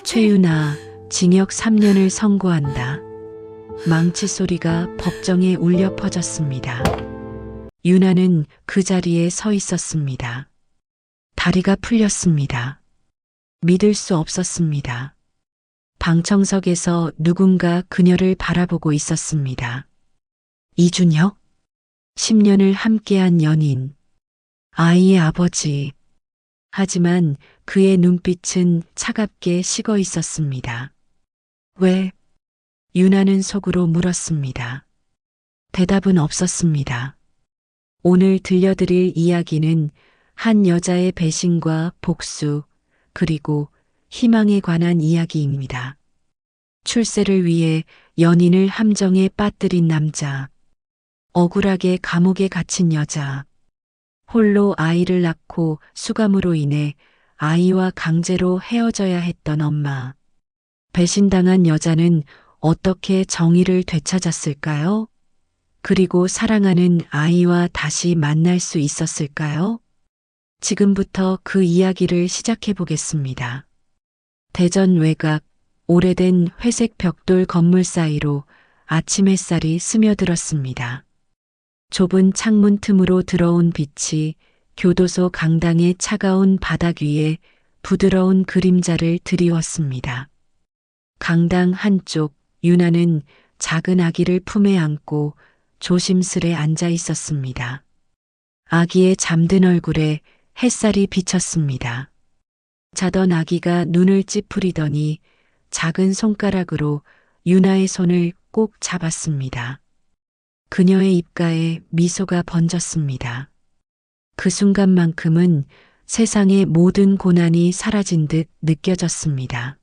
최윤아, 징역 3년을 선고한다. 망치 소리가 법정에 울려 퍼졌습니다. 윤아는 그 자리에 서 있었습니다. 다리가 풀렸습니다. 믿을 수 없었습니다. 방청석에서 누군가 그녀를 바라보고 있었습니다. 이준혁? 10년을 함께한 연인, 아이의 아버지. 하지만 그의 눈빛은 차갑게 식어 있었습니다. 왜? 윤아는 속으로 물었습니다. 대답은 없었습니다. 오늘 들려드릴 이야기는 한 여자의 배신과 복수, 그리고 희망에 관한 이야기입니다. 출세를 위해 연인을 함정에 빠뜨린 남자, 억울하게 감옥에 갇힌 여자, 홀로 아이를 낳고 수감으로 인해 아이와 강제로 헤어져야 했던 엄마. 배신당한 여자는 어떻게 정의를 되찾았을까요? 그리고 사랑하는 아이와 다시 만날 수 있었을까요? 지금부터 그 이야기를 시작해 보겠습니다. 대전 외곽, 오래된 회색 벽돌 건물 사이로 아침 햇살이 스며들었습니다. 좁은 창문 틈으로 들어온 빛이 교도소 강당의 차가운 바닥 위에 부드러운 그림자를 드리웠습니다. 강당 한쪽, 윤아는 작은 아기를 품에 안고 조심스레 앉아 있었습니다. 아기의 잠든 얼굴에 햇살이 비쳤습니다. 자던 아기가 눈을 찌푸리더니 작은 손가락으로 윤아의 손을 꼭 잡았습니다. 그녀의 입가에 미소가 번졌습니다. 그 순간만큼은 세상의 모든 고난이 사라진 듯 느껴졌습니다.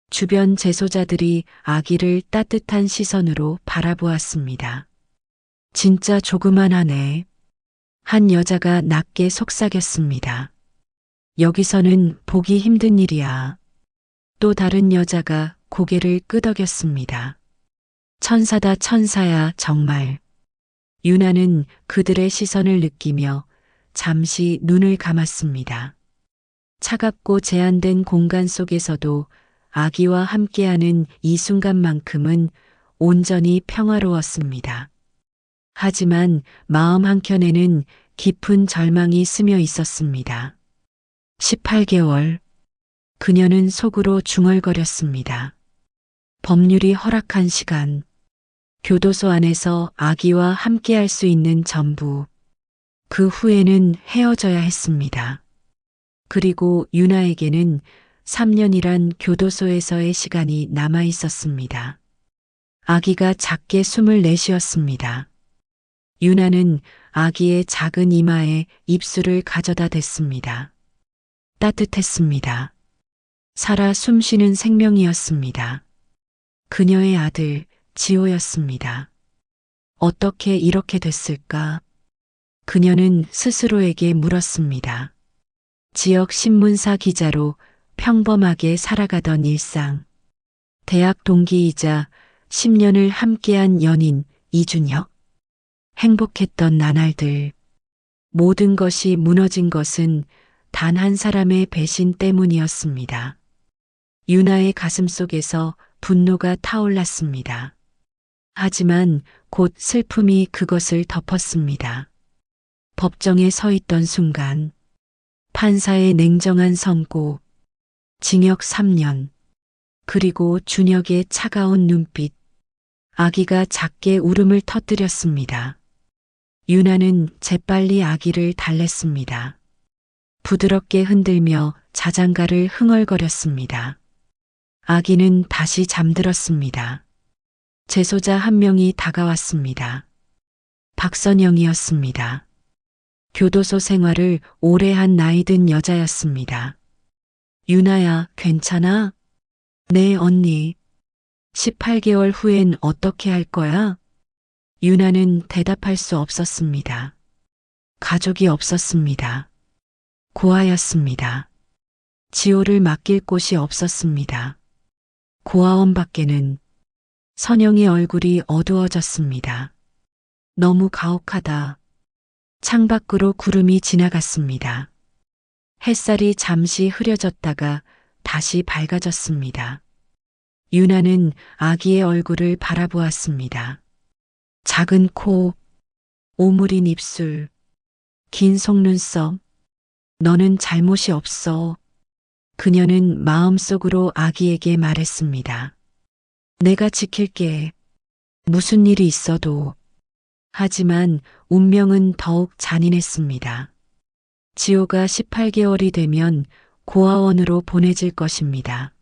주변 재소자들이 아기를 따뜻한 시선으로 바라보았습니다. 진짜 조그만하네. 한 여자가 낮게 속삭였습니다. 여기서는 보기 힘든 일이야. 또 다른 여자가 고개를 끄덕였습니다. 천사다 천사야 정말. 윤아는 그들의 시선을 느끼며 잠시 눈을 감았습니다. 차갑고 제한된 공간 속에서도 아기와 함께하는 이 순간만큼은 온전히 평화로웠습니다. 하지만 마음 한켠에는 깊은 절망이 스며 있었습니다. 18개월. 그녀는 속으로 중얼거렸습니다. 법률이 허락한 시간, 교도소 안에서 아기와 함께할 수 있는 전부, 그 후에는 헤어져야 했습니다. 그리고 윤아에게는 3년이란 교도소에서의 시간이 남아 있었습니다. 아기가 작게 숨을 내쉬었습니다. 윤아는 아기의 작은 이마에 입술을 가져다 댔습니다. 따뜻했습니다. 살아 숨쉬는 생명이었습니다. 그녀의 아들, 지호였습니다. 어떻게 이렇게 됐을까? 그녀는 스스로에게 물었습니다. 지역 신문사 기자로 평범하게 살아가던 일상. 대학 동기이자 10년을 함께한 연인 이준혁. 행복했던 나날들. 모든 것이 무너진 것은 단 한 사람의 배신 때문이었습니다. 윤아의 가슴 속에서 분노가 타올랐습니다. 하지만 곧 슬픔이 그것을 덮었습니다. 법정에 서 있던 순간, 판사의 냉정한 선고, 징역 3년, 그리고 준혁의 차가운 눈빛, 아기가 작게 울음을 터뜨렸습니다. 윤아는 재빨리 아기를 달랬습니다. 부드럽게 흔들며 자장가를 흥얼거렸습니다. 아기는 다시 잠들었습니다. 재소자 한 명이 다가왔습니다. 박선영이었습니다. 교도소 생활을 오래 한 나이든 여자였습니다. 윤아야, 괜찮아? 네, 언니. 18개월 후엔 어떻게 할 거야? 윤아는 대답할 수 없었습니다. 가족이 없었습니다. 고아였습니다. 지호를 맡길 곳이 없었습니다. 고아원 밖에는 선영의 얼굴이 어두워졌습니다. 너무 가혹하다. 창밖으로 구름이 지나갔습니다. 햇살이 잠시 흐려졌다가 다시 밝아졌습니다. 유나는 아기의 얼굴을 바라보았습니다. 작은 코, 오므린 입술, 긴 속눈썹. 너는 잘못이 없어. 그녀는 마음속으로 아기에게 말했습니다. 내가 지킬게. 무슨 일이 있어도. 하지만 운명은 더욱 잔인했습니다. 지호가 18개월이 되면 고아원으로 보내질 것입니다.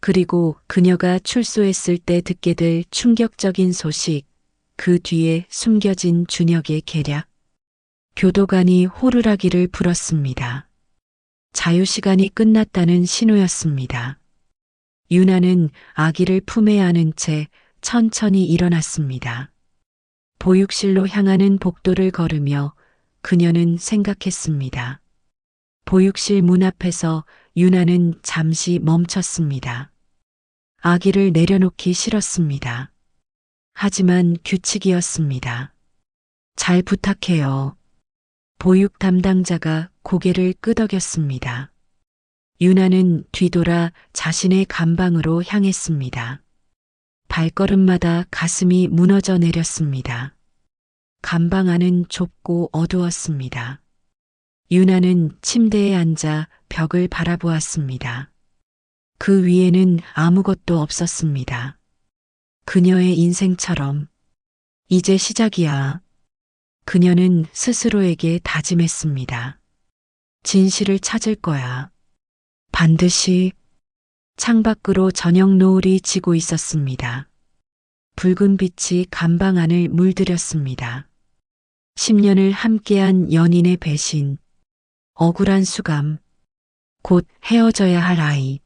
그리고 그녀가 출소했을 때 듣게 될 충격적인 소식, 그 뒤에 숨겨진 준혁의 계략. 교도관이 호루라기를 불었습니다. 자유시간이 끝났다는 신호였습니다. 유나는 아기를 품에 안은 채 천천히 일어났습니다. 보육실로 향하는 복도를 걸으며 그녀는 생각했습니다. 보육실 문 앞에서 유나는 잠시 멈췄습니다. 아기를 내려놓기 싫었습니다. 하지만 규칙이었습니다. 잘 부탁해요. 보육 담당자가 고개를 끄덕였습니다. 유나는 뒤돌아 자신의 감방으로 향했습니다. 발걸음마다 가슴이 무너져 내렸습니다. 감방 안은 좁고 어두웠습니다. 유나는 침대에 앉아 벽을 바라보았습니다. 그 위에는 아무것도 없었습니다. 그녀의 인생처럼. 이제 시작이야. 그녀는 스스로에게 다짐했습니다. 진실을 찾을 거야. 반드시. 창밖으로 저녁 노을이 지고 있었습니다. 붉은 빛이 감방 안을 물들였습니다. 10년을 함께한 연인의 배신, 억울한 수감, 곧 헤어져야 할 아이,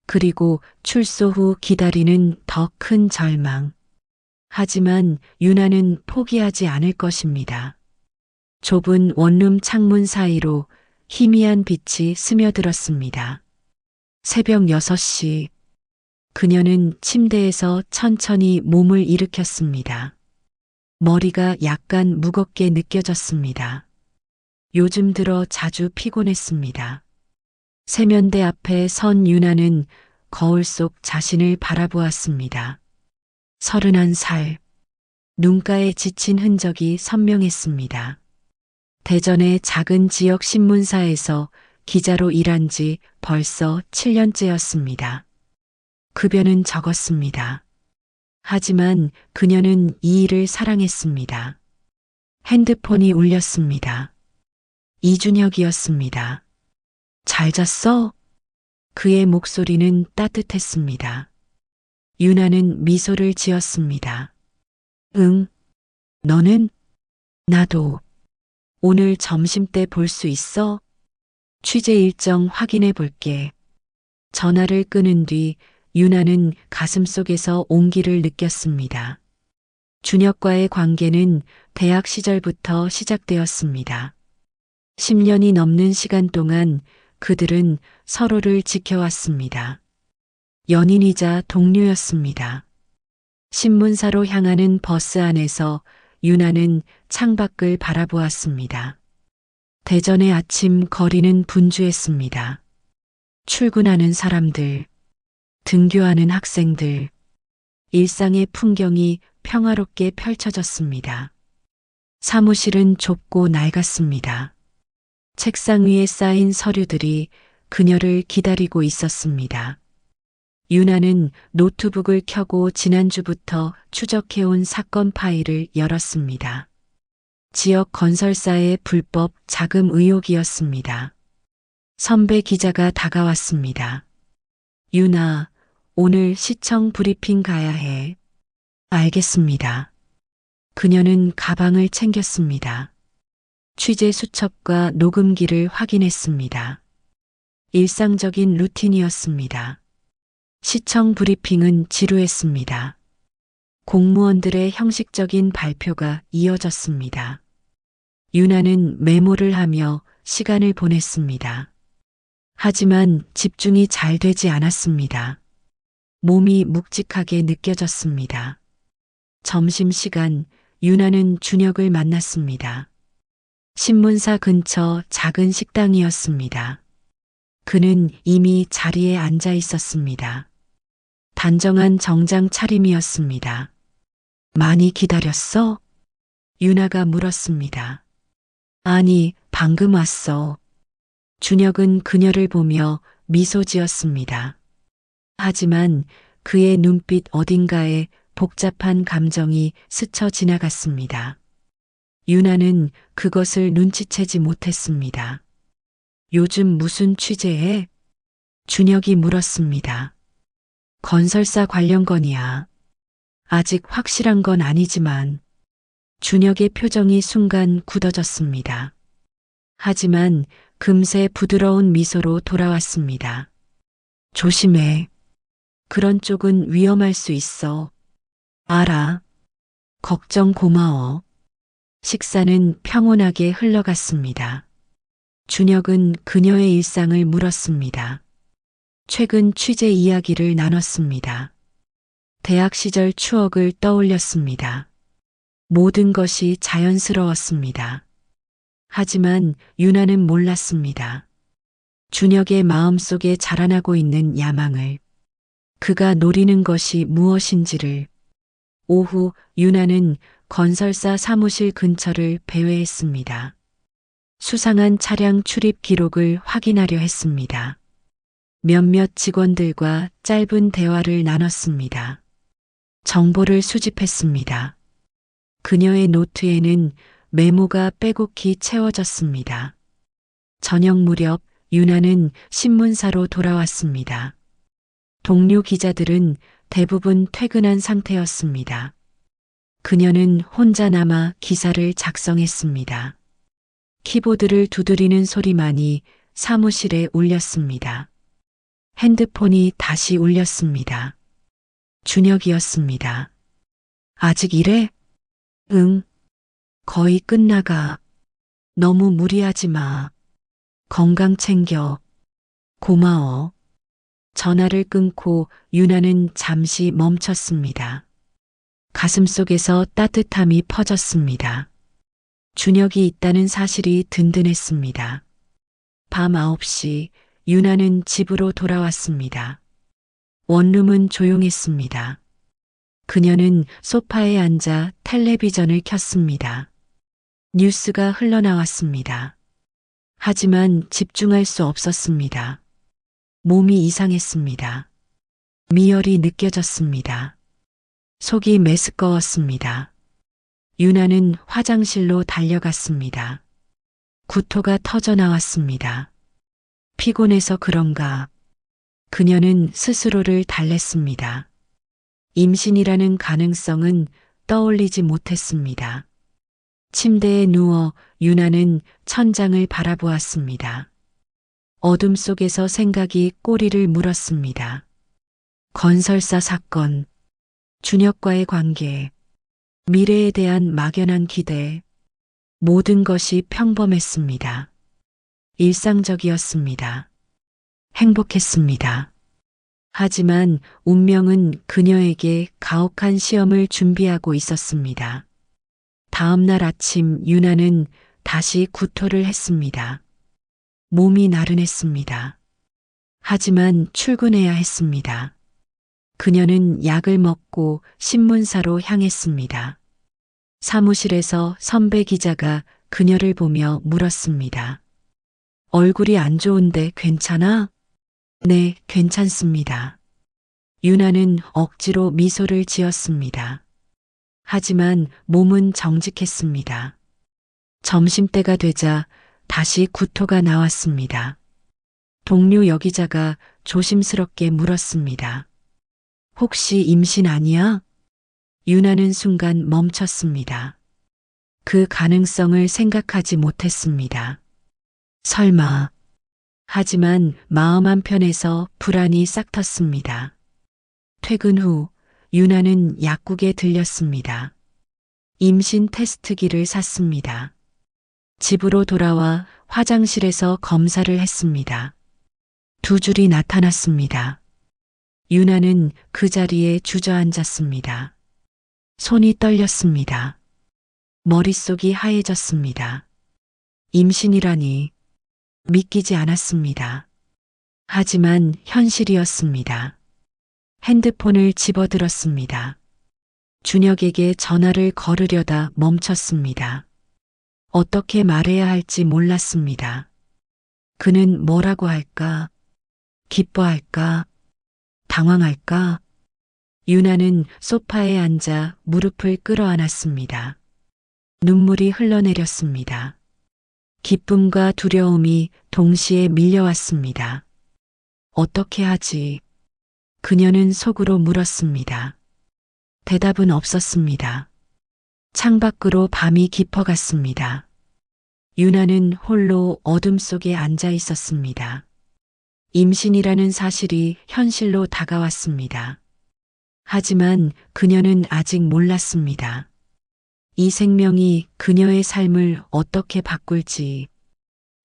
그리고 출소 후 기다리는 더 큰 절망. 하지만 유나는 포기하지 않을 것입니다. 좁은 원룸 창문 사이로 희미한 빛이 스며들었습니다. 새벽 6시. 그녀는 침대에서 천천히 몸을 일으켰습니다. 머리가 약간 무겁게 느껴졌습니다. 요즘 들어 자주 피곤했습니다. 세면대 앞에 선 유나는 거울 속 자신을 바라보았습니다. 31살. 눈가에 지친 흔적이 선명했습니다. 대전의 작은 지역 신문사에서 기자로 일한 지 벌써 7년째였습니다. 급여는 적었습니다. 하지만 그녀는 이 일을 사랑했습니다. 핸드폰이 울렸습니다. 이준혁이었습니다. 잘 잤어? 그의 목소리는 따뜻했습니다. 유나는 미소를 지었습니다. 응. 너는? 나도. 오늘 점심때 볼 수 있어? 취재 일정 확인해 볼게. 전화를 끊은 뒤 유나는 가슴속에서 온기를 느꼈습니다. 준혁과의 관계는 대학 시절부터 시작되었습니다. 10년이 넘는 시간 동안 그들은 서로를 지켜왔습니다. 연인이자 동료였습니다. 신문사로 향하는 버스 안에서 유나는 창밖을 바라보았습니다. 대전의 아침 거리는 분주했습니다. 출근하는 사람들, 등교하는 학생들, 일상의 풍경이 평화롭게 펼쳐졌습니다. 사무실은 좁고 낡았습니다. 책상 위에 쌓인 서류들이 그녀를 기다리고 있었습니다. 유나는 노트북을 켜고 지난주부터 추적해온 사건 파일을 열었습니다. 지역 건설사의 불법 자금 의혹이었습니다. 선배 기자가 다가왔습니다. 유나, 오늘 시청 브리핑 가야 해. 알겠습니다. 그녀는 가방을 챙겼습니다. 취재 수첩과 녹음기를 확인했습니다. 일상적인 루틴이었습니다. 시청 브리핑은 지루했습니다. 공무원들의 형식적인 발표가 이어졌습니다. 유나는 메모를 하며 시간을 보냈습니다. 하지만 집중이 잘 되지 않았습니다. 몸이 묵직하게 느껴졌습니다. 점심시간 유나는 준혁을 만났습니다. 신문사 근처 작은 식당이었습니다. 그는 이미 자리에 앉아 있었습니다. 단정한 정장 차림이었습니다. 많이 기다렸어? 유나가 물었습니다. 아니, 방금 왔어. 준혁은 그녀를 보며 미소 지었습니다. 하지만 그의 눈빛 어딘가에 복잡한 감정이 스쳐 지나갔습니다. 유나는 그것을 눈치채지 못했습니다. 요즘 무슨 취재해? 준혁이 물었습니다. 건설사 관련 건이야. 아직 확실한 건 아니지만 준혁의 표정이 순간 굳어졌습니다. 하지만 금세 부드러운 미소로 돌아왔습니다. 조심해. 그런 쪽은 위험할 수 있어. 알아. 걱정 고마워. 식사는 평온하게 흘러갔습니다. 준혁은 그녀의 일상을 물었습니다. 최근 취재 이야기를 나눴습니다. 대학 시절 추억을 떠올렸습니다. 모든 것이 자연스러웠습니다. 하지만 유나는 몰랐습니다. 준혁의 마음속에 자라나고 있는 야망을, 그가 노리는 것이 무엇인지를. 오후 유나는 건설사 사무실 근처를 배회했습니다. 수상한 차량 출입 기록을 확인하려 했습니다. 몇몇 직원들과 짧은 대화를 나눴습니다. 정보를 수집했습니다. 그녀의 노트에는 메모가 빼곡히 채워졌습니다. 저녁 무렵 유나는 신문사로 돌아왔습니다. 동료 기자들은 대부분 퇴근한 상태였습니다. 그녀는 혼자 남아 기사를 작성했습니다. 키보드를 두드리는 소리만이 사무실에 울렸습니다. 핸드폰이 다시 울렸습니다. 준혁이었습니다. 아직 일해? 응. 거의 끝나가. 너무 무리하지 마. 건강 챙겨. 고마워. 전화를 끊고 유나는 잠시 멈췄습니다. 가슴속에서 따뜻함이 퍼졌습니다. 준혁이 있다는 사실이 든든했습니다. 밤 9시 유나는 집으로 돌아왔습니다. 원룸은 조용했습니다. 그녀는 소파에 앉아 텔레비전을 켰습니다. 뉴스가 흘러나왔습니다. 하지만 집중할 수 없었습니다. 몸이 이상했습니다. 미열이 느껴졌습니다. 속이 메스꺼웠습니다. 유나는 화장실로 달려갔습니다. 구토가 터져 나왔습니다. 피곤해서 그런가. 그녀는 스스로를 달랬습니다. 임신이라는 가능성은 떠올리지 못했습니다. 침대에 누워 유나는 천장을 바라보았습니다. 어둠 속에서 생각이 꼬리를 물었습니다. 건설사 사건, 준혁과의 관계, 미래에 대한 막연한 기대, 모든 것이 평범했습니다. 일상적이었습니다. 행복했습니다. 하지만 운명은 그녀에게 가혹한 시험을 준비하고 있었습니다. 다음 날 아침 유나는 다시 구토를 했습니다. 몸이 나른했습니다. 하지만 출근해야 했습니다. 그녀는 약을 먹고 신문사로 향했습니다. 사무실에서 선배 기자가 그녀를 보며 물었습니다. 얼굴이 안 좋은데 괜찮아? 네, 괜찮습니다. 유나는 억지로 미소를 지었습니다. 하지만 몸은 정직했습니다. 점심때가 되자 다시 구토가 나왔습니다. 동료 여기자가 조심스럽게 물었습니다. 혹시 임신 아니야? 유나는 순간 멈췄습니다. 그 가능성을 생각하지 못했습니다. 설마. 하지만 마음 한편에서 불안이 싹 텄습니다. 퇴근 후 유나는 약국에 들렸습니다. 임신 테스트기를 샀습니다. 집으로 돌아와 화장실에서 검사를 했습니다. 2줄이 나타났습니다. 유나는 그 자리에 주저앉았습니다. 손이 떨렸습니다. 머릿속이 하얘졌습니다. 임신이라니 믿기지 않았습니다. 하지만 현실이었습니다. 핸드폰을 집어들었습니다. 준혁에게 전화를 걸으려다 멈췄습니다. 어떻게 말해야 할지 몰랐습니다. 그는 뭐라고 할까? 기뻐할까? 당황할까? 유나는 소파에 앉아 무릎을 끌어안았습니다. 눈물이 흘러내렸습니다. 기쁨과 두려움이 동시에 밀려왔습니다. 어떻게 하지? 그녀는 속으로 물었습니다. 대답은 없었습니다. 창밖으로 밤이 깊어갔습니다. 유나는 홀로 어둠 속에 앉아 있었습니다. 임신이라는 사실이 현실로 다가왔습니다. 하지만 그녀는 아직 몰랐습니다. 이 생명이 그녀의 삶을 어떻게 바꿀지,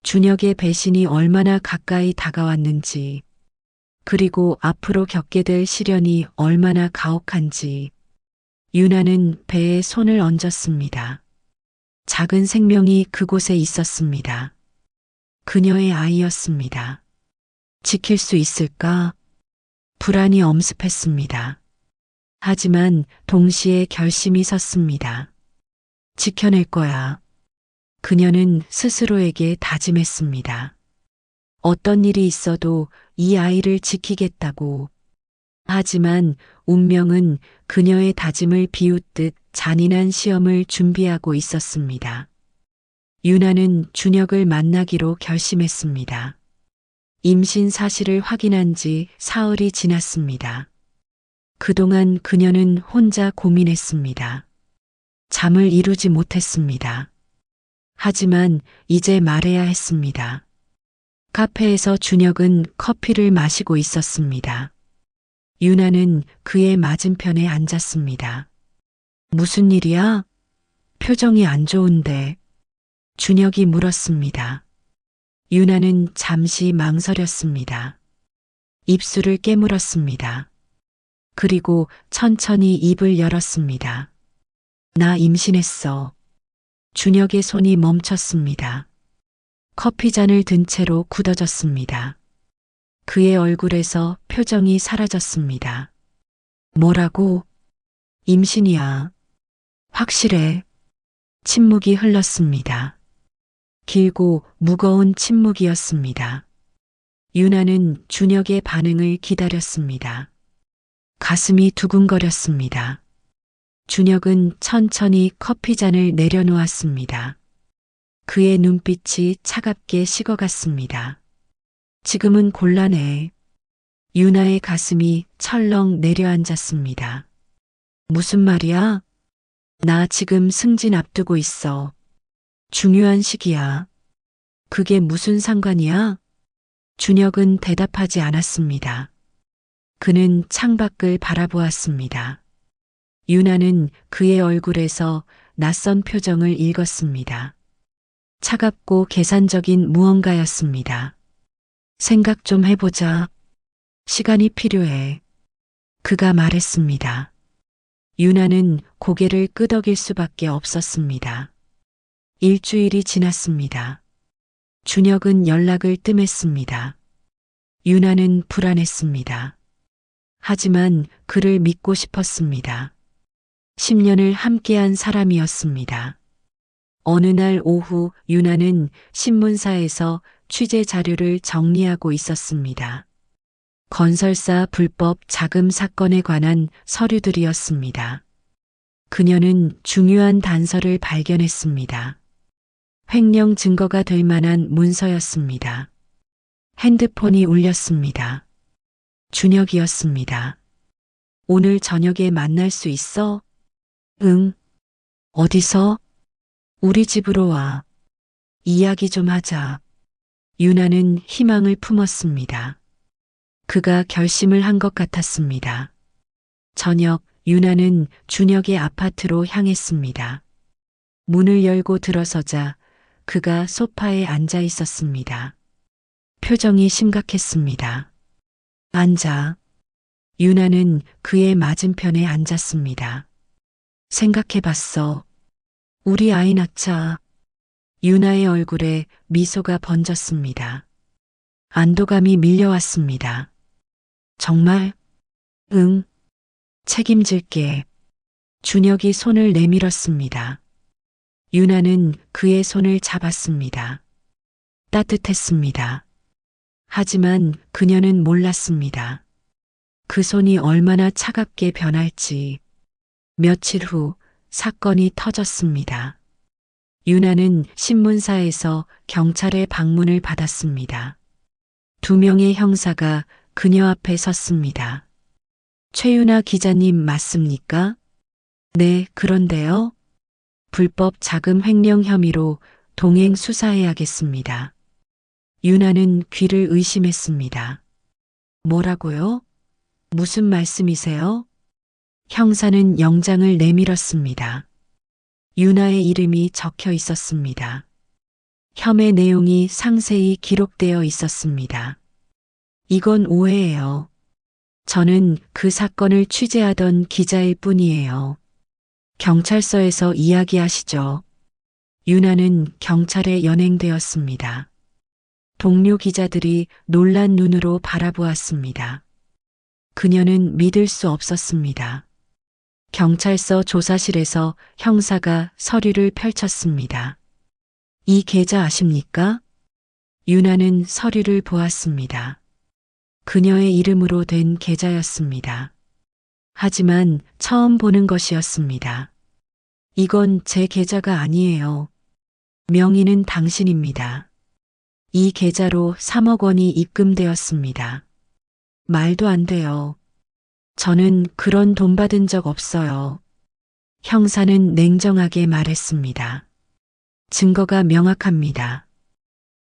준혁의 배신이 얼마나 가까이 다가왔는지, 그리고 앞으로 겪게 될 시련이 얼마나 가혹한지, 유나는 배에 손을 얹었습니다. 작은 생명이 그곳에 있었습니다. 그녀의 아이였습니다. 지킬 수 있을까? 불안이 엄습했습니다. 하지만 동시에 결심이 섰습니다. 지켜낼 거야. 그녀는 스스로에게 다짐했습니다. 어떤 일이 있어도 이 아이를 지키겠다고. 하지만 운명은 그녀의 다짐을 비웃듯 잔인한 시험을 준비하고 있었습니다. 유나는 준혁을 만나기로 결심했습니다. 임신 사실을 확인한 지 사흘이 지났습니다. 그동안 그녀는 혼자 고민했습니다. 잠을 이루지 못했습니다. 하지만 이제 말해야 했습니다. 카페에서 준혁은 커피를 마시고 있었습니다. 유나는 그의 맞은편에 앉았습니다. 무슨 일이야? 표정이 안 좋은데. 준혁이 물었습니다. 유나는 잠시 망설였습니다. 입술을 깨물었습니다. 그리고 천천히 입을 열었습니다. 나 임신했어. 준혁의 손이 멈췄습니다. 커피잔을 든 채로 굳어졌습니다. 그의 얼굴에서 표정이 사라졌습니다. 뭐라고? 임신이야. 확실해. 침묵이 흘렀습니다. 길고 무거운 침묵이었습니다. 유나는 준혁의 반응을 기다렸습니다. 가슴이 두근거렸습니다. 준혁은 천천히 커피잔을 내려놓았습니다. 그의 눈빛이 차갑게 식어갔습니다. 지금은 곤란해. 유나의 가슴이 철렁 내려앉았습니다. 무슨 말이야? 나 지금 승진 앞두고 있어. 중요한 시기야. 그게 무슨 상관이야? 준혁은 대답하지 않았습니다. 그는 창밖을 바라보았습니다. 유나는 그의 얼굴에서 낯선 표정을 읽었습니다. 차갑고 계산적인 무언가였습니다. 생각 좀 해보자. 시간이 필요해. 그가 말했습니다. 유나는 고개를 끄덕일 수밖에 없었습니다. 일주일이 지났습니다. 준혁은 연락을 뜸했습니다. 유나는 불안했습니다. 하지만 그를 믿고 싶었습니다. 10년을 함께한 사람이었습니다. 어느 날 오후 유나는 신문사에서 취재 자료를 정리하고 있었습니다. 건설사 불법 자금 사건에 관한 서류들이었습니다. 그녀는 중요한 단서를 발견했습니다. 횡령 증거가 될 만한 문서였습니다. 핸드폰이 울렸습니다. 준혁이었습니다. 오늘 저녁에 만날 수 있어? 응. 어디서? 우리 집으로 와. 이야기 좀 하자. 유나는 희망을 품었습니다. 그가 결심을 한 것 같았습니다. 저녁 유나는 준혁의 아파트로 향했습니다. 문을 열고 들어서자 그가 소파에 앉아 있었습니다. 표정이 심각했습니다. 앉아. 유나는 그의 맞은편에 앉았습니다. 생각해봤어. 우리 아이 낳자. 유나의 얼굴에 미소가 번졌습니다. 안도감이 밀려왔습니다. 정말? 응, 책임질게. 준혁이 손을 내밀었습니다. 유나는 그의 손을 잡았습니다. 따뜻했습니다. 하지만 그녀는 몰랐습니다. 그 손이 얼마나 차갑게 변할지. 며칠 후 사건이 터졌습니다. 유나는 신문사에서 경찰의 방문을 받았습니다. 두 명의 형사가 그녀 앞에 섰습니다. 최유나 기자님 맞습니까? 네, 그런데요. 불법 자금 횡령 혐의로 동행 수사해야겠습니다. 유나는 귀를 의심했습니다. 뭐라고요? 무슨 말씀이세요? 형사는 영장을 내밀었습니다. 유나의 이름이 적혀 있었습니다. 혐의 내용이 상세히 기록되어 있었습니다. 이건 오해예요. 저는 그 사건을 취재하던 기자일 뿐이에요. 경찰서에서 이야기하시죠. 유나는 경찰에 연행되었습니다. 동료 기자들이 놀란 눈으로 바라보았습니다. 그녀는 믿을 수 없었습니다. 경찰서 조사실에서 형사가 서류를 펼쳤습니다. 이 계좌 아십니까? 유나는 서류를 보았습니다. 그녀의 이름으로 된 계좌였습니다. 하지만 처음 보는 것이었습니다. 이건 제 계좌가 아니에요. 명의는 당신입니다. 이 계좌로 3억 원이 입금되었습니다. 말도 안 돼요. 저는 그런 돈 받은 적 없어요. 형사는 냉정하게 말했습니다. 증거가 명확합니다.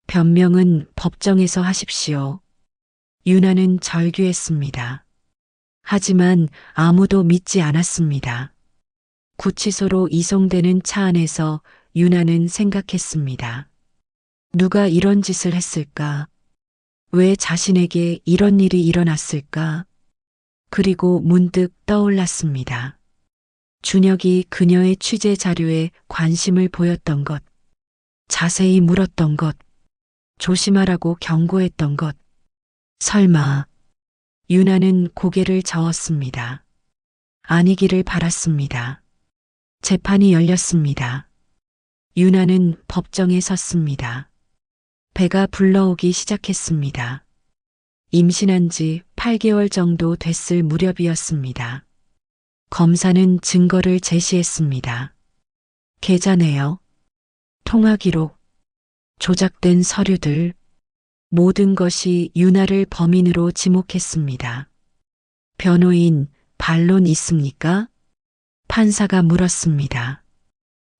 변명은 법정에서 하십시오. 유나는 절규했습니다. 하지만 아무도 믿지 않았습니다. 구치소로 이송되는 차 안에서 유나는 생각했습니다. 누가 이런 짓을 했을까? 왜 자신에게 이런 일이 일어났을까? 그리고 문득 떠올랐습니다. 준혁이 그녀의 취재 자료에 관심을 보였던 것, 자세히 물었던 것, 조심하라고 경고했던 것. 설마. 유나는 고개를 저었습니다. 아니기를 바랐습니다. 재판이 열렸습니다. 유나는 법정에 섰습니다. 배가 불러오기 시작했습니다. 임신한 지 8개월 정도 됐을 무렵이었습니다. 검사는 증거를 제시했습니다. 계좌 내역, 통화 기록, 조작된 서류들, 모든 것이 유나를 범인으로 지목했습니다. 변호인, 반론 있습니까? 판사가 물었습니다.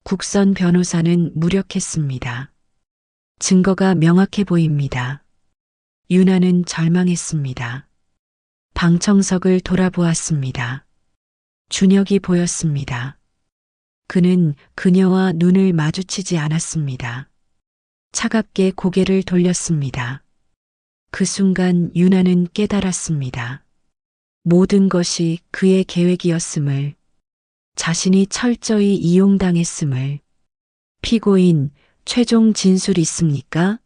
국선 변호사는 무력했습니다. 증거가 명확해 보입니다. 유나는 절망했습니다. 방청석을 돌아보았습니다. 준혁이 보였습니다. 그는 그녀와 눈을 마주치지 않았습니다. 차갑게 고개를 돌렸습니다. 그 순간 유나는 깨달았습니다. 모든 것이 그의 계획이었음을, 자신이 철저히 이용당했음을. 피고인, 최종 진술 있습니까?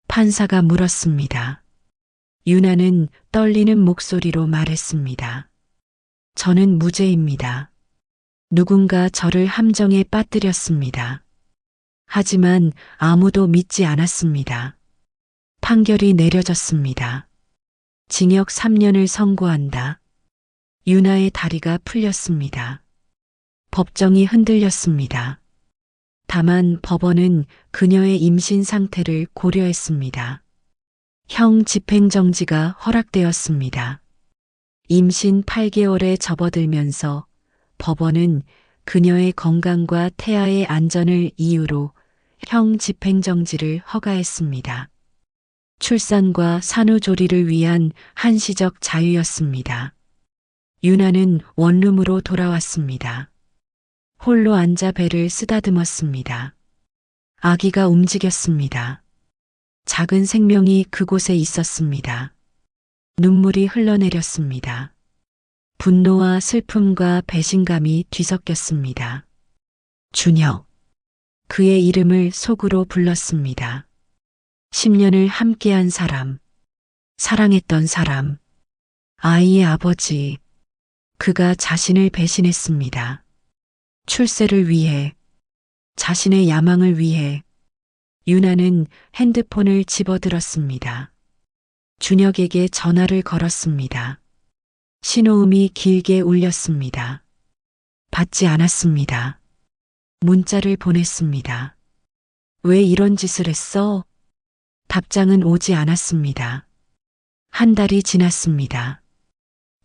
판사가 물었습니다. 유나는 떨리는 목소리로 말했습니다. 저는 무죄입니다. 누군가 저를 함정에 빠뜨렸습니다. 하지만 아무도 믿지 않았습니다. 판결이 내려졌습니다. 징역 3년을 선고한다. 유나의 다리가 풀렸습니다. 법정이 흔들렸습니다. 다만 법원은 그녀의 임신 상태를 고려했습니다. 형 집행정지가 허락되었습니다. 임신 8개월에 접어들면서 법원은 그녀의 건강과 태아의 안전을 이유로 형 집행정지를 허가했습니다. 출산과 산후조리를 위한 한시적 자유였습니다. 유나는 원룸으로 돌아왔습니다. 홀로 앉아 배를 쓰다듬었습니다. 아기가 움직였습니다. 작은 생명이 그곳에 있었습니다. 눈물이 흘러내렸습니다. 분노와 슬픔과 배신감이 뒤섞였습니다. 준혁. 그의 이름을 속으로 불렀습니다. 10년을 함께한 사람, 사랑했던 사람, 아이의 아버지, 그가 자신을 배신했습니다. 출세를 위해, 자신의 야망을 위해 유나는 핸드폰을 집어들었습니다. 준혁에게 전화를 걸었습니다. 신호음이 길게 울렸습니다. 받지 않았습니다. 문자를 보냈습니다. 왜 이런 짓을 했어? 답장은 오지 않았습니다. 한 달이 지났습니다.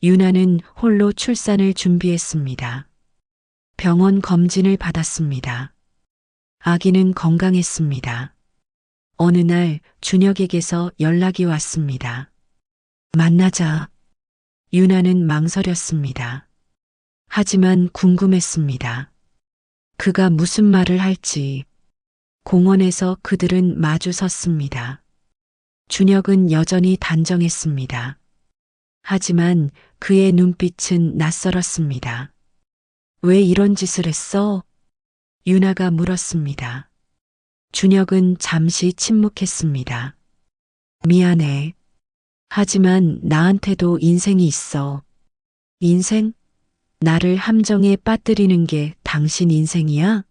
유나는 홀로 출산을 준비했습니다. 병원 검진을 받았습니다. 아기는 건강했습니다. 어느 날 준혁에게서 연락이 왔습니다. 만나자. 유나는 망설였습니다. 하지만 궁금했습니다. 그가 무슨 말을 할지. 공원에서 그들은 마주 섰습니다. 준혁은 여전히 단정했습니다. 하지만 그의 눈빛은 낯설었습니다. 왜 이런 짓을 했어? 유나가 물었습니다. 준혁은 잠시 침묵했습니다. 미안해. 하지만 나한테도 인생이 있어. 인생? 나를 함정에 빠뜨리는 게 당신 인생이야?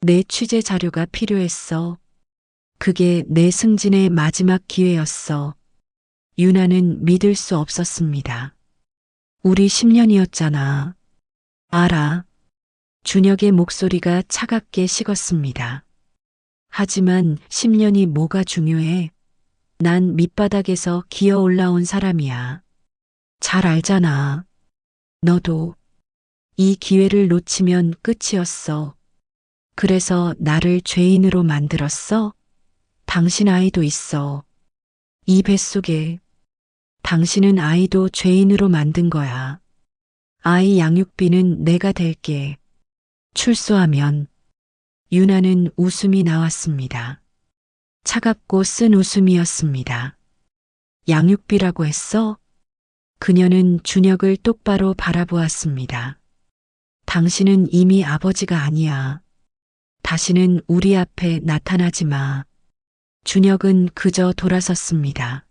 내 취재 자료가 필요했어. 그게 내 승진의 마지막 기회였어. 유나는 믿을 수 없었습니다. 우리 10년이었잖아. 알아. 준혁의 목소리가 차갑게 식었습니다. 하지만 10년이 뭐가 중요해? 난 밑바닥에서 기어 올라온 사람이야. 잘 알잖아. 너도 이 기회를 놓치면 끝이었어. 그래서 나를 죄인으로 만들었어? 당신 아이도 있어. 이 뱃속에 당신은 아이도 죄인으로 만든 거야. 아이 양육비는 내가 댈게. 출소하면 유나는 웃음이 나왔습니다. 차갑고 쓴 웃음이었습니다. 양육비라고 했어? 그녀는 준혁을 똑바로 바라보았습니다. 당신은 이미 아버지가 아니야. 다시는 우리 앞에 나타나지 마. 준혁은 그저 돌아섰습니다.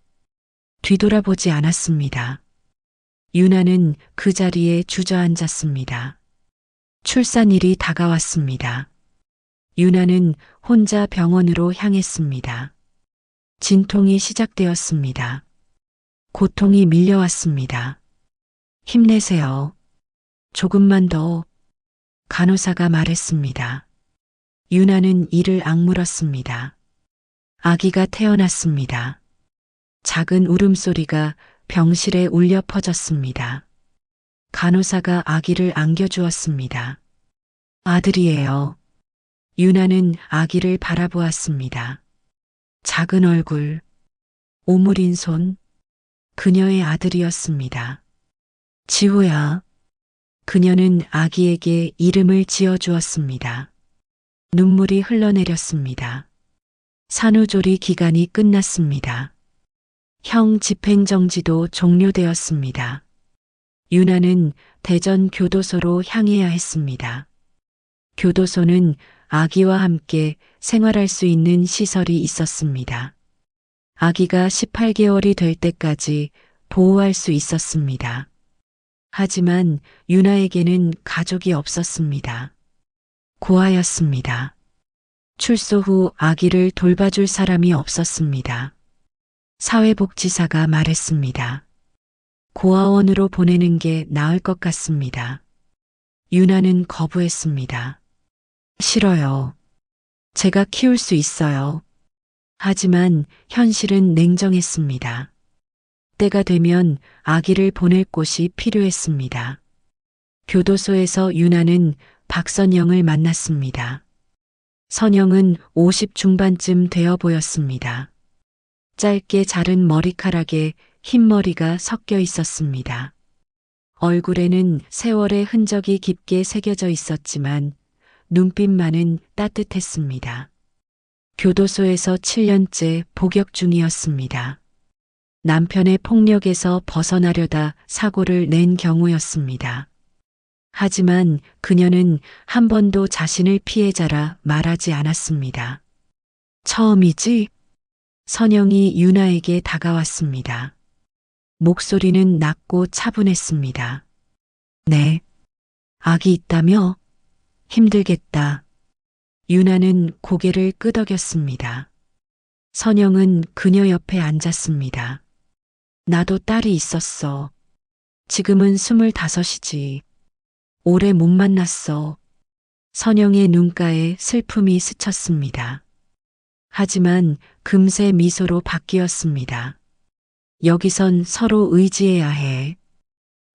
뒤돌아보지 않았습니다. 유나는 그 자리에 주저앉았습니다. 출산일이 다가왔습니다. 유나는 혼자 병원으로 향했습니다. 진통이 시작되었습니다. 고통이 밀려왔습니다. 힘내세요. 조금만 더. 간호사가 말했습니다. 유나는 이를 악물었습니다. 아기가 태어났습니다. 작은 울음소리가 병실에 울려 퍼졌습니다. 간호사가 아기를 안겨주었습니다. 아들이에요. 유나는 아기를 바라보았습니다. 작은 얼굴, 오므린 손, 그녀의 아들이었습니다. 지호야. 그녀는 아기에게 이름을 지어주었습니다. 눈물이 흘러내렸습니다. 산후조리 기간이 끝났습니다. 형 집행정지도 종료되었습니다. 유나는 대전 교도소로 향해야 했습니다. 교도소는 아기와 함께 생활할 수 있는 시설이 있었습니다. 아기가 18개월이 될 때까지 보호할 수 있었습니다. 하지만 유나에게는 가족이 없었습니다. 고아였습니다. 출소 후 아기를 돌봐줄 사람이 없었습니다. 사회복지사가 말했습니다. 고아원으로 보내는 게 나을 것 같습니다. 유나는 거부했습니다. 싫어요. 제가 키울 수 있어요. 하지만 현실은 냉정했습니다. 때가 되면 아기를 보낼 곳이 필요했습니다. 교도소에서 유나는 박선영을 만났습니다. 선영은 50 중반쯤 되어 보였습니다. 짧게 자른 머리카락에 흰머리가 섞여 있었습니다. 얼굴에는 세월의 흔적이 깊게 새겨져 있었지만 눈빛만은 따뜻했습니다. 교도소에서 7년째 복역 중이었습니다. 남편의 폭력에서 벗어나려다 사고를 낸 경우였습니다. 하지만 그녀는 한 번도 자신을 피해자라 말하지 않았습니다. 처음이지? 선영이 유나에게 다가왔습니다. 목소리는 낮고 차분했습니다. 네. 아기 있다며? 힘들겠다. 유나는 고개를 끄덕였습니다. 선영은 그녀 옆에 앉았습니다. 나도 딸이 있었어. 지금은 25이지. 오래 못 만났어. 선영의 눈가에 슬픔이 스쳤습니다. 하지만 금세 미소로 바뀌었습니다. 여기선 서로 의지해야 해.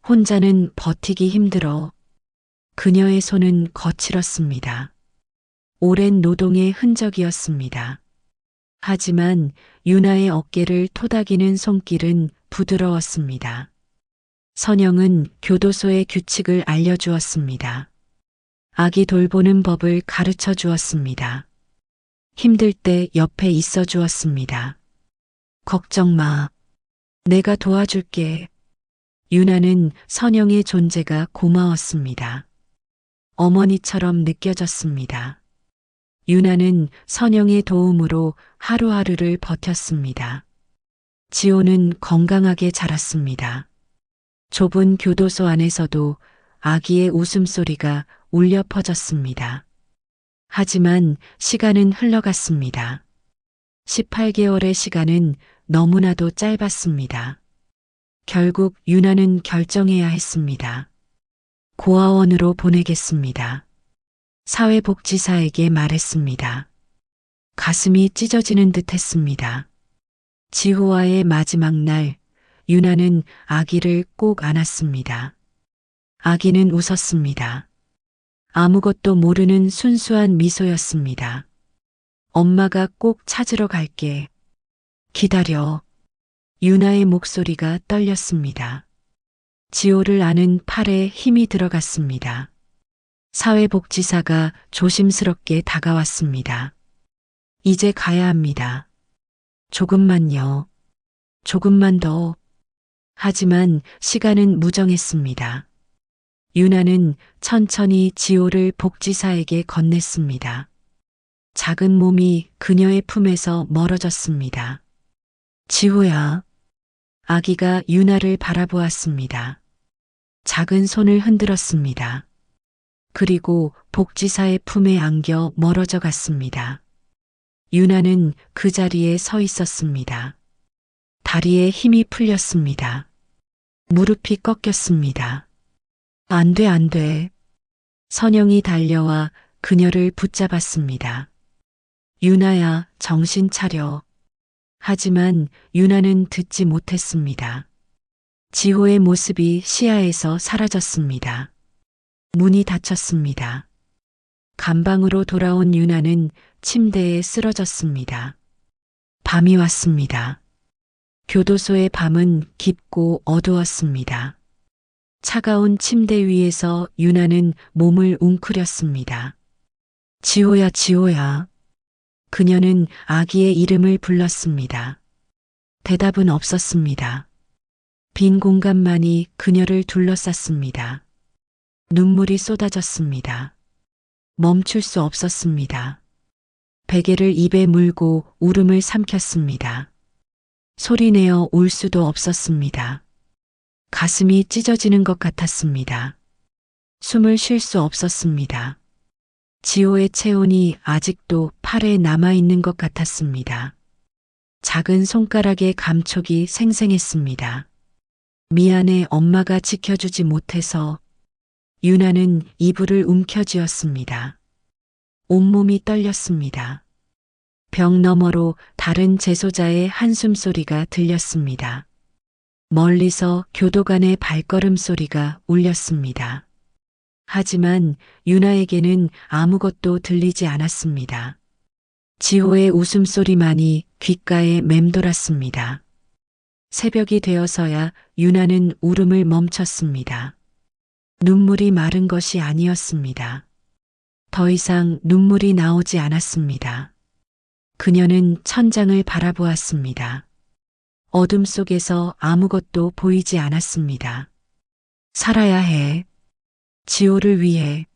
혼자는 버티기 힘들어. 그녀의 손은 거칠었습니다. 오랜 노동의 흔적이었습니다. 하지만 유나의 어깨를 토닥이는 손길은 부드러웠습니다. 선영은 교도소의 규칙을 알려주었습니다. 아기 돌보는 법을 가르쳐 주었습니다. 힘들 때 옆에 있어 주었습니다. 걱정 마. 내가 도와줄게. 유나는 선영의 존재가 고마웠습니다. 어머니처럼 느껴졌습니다. 유나는 선영의 도움으로 하루하루를 버텼습니다. 지호는 건강하게 자랐습니다. 좁은 교도소 안에서도 아기의 웃음소리가 울려 퍼졌습니다. 하지만 시간은 흘러갔습니다. 18개월의 시간은 너무나도 짧았습니다. 결국 유나는 결정해야 했습니다. 고아원으로 보내겠습니다. 사회복지사에게 말했습니다. 가슴이 찢어지는 듯 했습니다. 지호와의 마지막 날, 유나는 아기를 꼭 안았습니다. 아기는 웃었습니다. 아무것도 모르는 순수한 미소였습니다. 엄마가 꼭 찾으러 갈게. 기다려. 유나의 목소리가 떨렸습니다. 지호를 아는 팔에 힘이 들어갔습니다. 사회복지사가 조심스럽게 다가왔습니다. 이제 가야 합니다. 조금만요. 조금만 더. 하지만 시간은 무정했습니다. 유나는 천천히 지호를 복지사에게 건넸습니다. 작은 몸이 그녀의 품에서 멀어졌습니다. 지호야. 아기가 유나를 바라보았습니다. 작은 손을 흔들었습니다. 그리고 복지사의 품에 안겨 멀어져 갔습니다. 유나는 그 자리에 서 있었습니다. 다리에 힘이 풀렸습니다. 무릎이 꺾였습니다. 안 돼, 안 돼. 선영이 달려와 그녀를 붙잡았습니다. 유나야, 정신 차려. 하지만 유나는 듣지 못했습니다. 지호의 모습이 시야에서 사라졌습니다. 문이 닫혔습니다. 감방으로 돌아온 유나는 침대에 쓰러졌습니다. 밤이 왔습니다. 교도소의 밤은 깊고 어두웠습니다. 차가운 침대 위에서 유나는 몸을 웅크렸습니다. 지호야, 지호야. 그녀는 아기의 이름을 불렀습니다. 대답은 없었습니다. 빈 공간만이 그녀를 둘러쌌습니다. 눈물이 쏟아졌습니다. 멈출 수 없었습니다. 베개를 입에 물고 울음을 삼켰습니다. 소리내어 울 수도 없었습니다. 가슴이 찢어지는 것 같았습니다. 숨을 쉴 수 없었습니다. 지호의 체온이 아직도 팔에 남아있는 것 같았습니다. 작은 손가락의 감촉이 생생했습니다. 미안해, 엄마가 지켜주지 못해서. 유나는 이불을 움켜쥐었습니다. 온몸이 떨렸습니다. 벽 너머로 다른 재소자의 한숨 소리가 들렸습니다. 멀리서 교도관의 발걸음 소리가 울렸습니다. 하지만 유나에게는 아무것도 들리지 않았습니다. 지호의 웃음소리만이 귓가에 맴돌았습니다. 새벽이 되어서야 유나는 울음을 멈췄습니다. 눈물이 마른 것이 아니었습니다. 더 이상 눈물이 나오지 않았습니다. 그녀는 천장을 바라보았습니다. 어둠 속에서 아무것도 보이지 않았습니다. 살아야 해. 지호를 위해.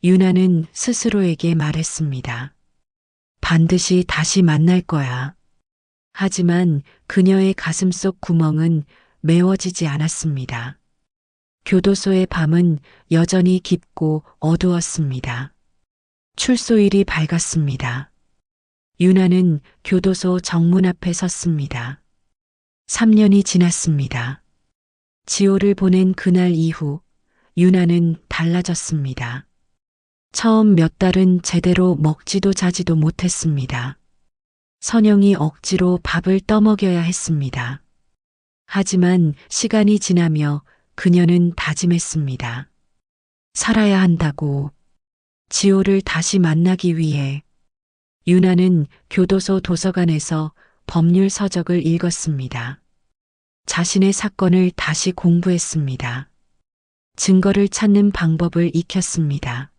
유나는 스스로에게 말했습니다. 반드시 다시 만날 거야. 하지만 그녀의 가슴속 구멍은 메워지지 않았습니다. 교도소의 밤은 여전히 깊고 어두웠습니다. 출소일이 밝았습니다. 유나는 교도소 정문 앞에 섰습니다. 3년이 지났습니다. 지호를 보낸 그날 이후 유나는 달라졌습니다. 처음 몇 달은 제대로 먹지도 자지도 못했습니다. 선영이 억지로 밥을 떠먹여야 했습니다. 하지만 시간이 지나며 그녀는 다짐했습니다. 살아야 한다고. 지호를 다시 만나기 위해. 유나는 교도소 도서관에서 법률 서적을 읽었습니다. 자신의 사건을 다시 공부했습니다. 증거를 찾는 방법을 익혔습니다.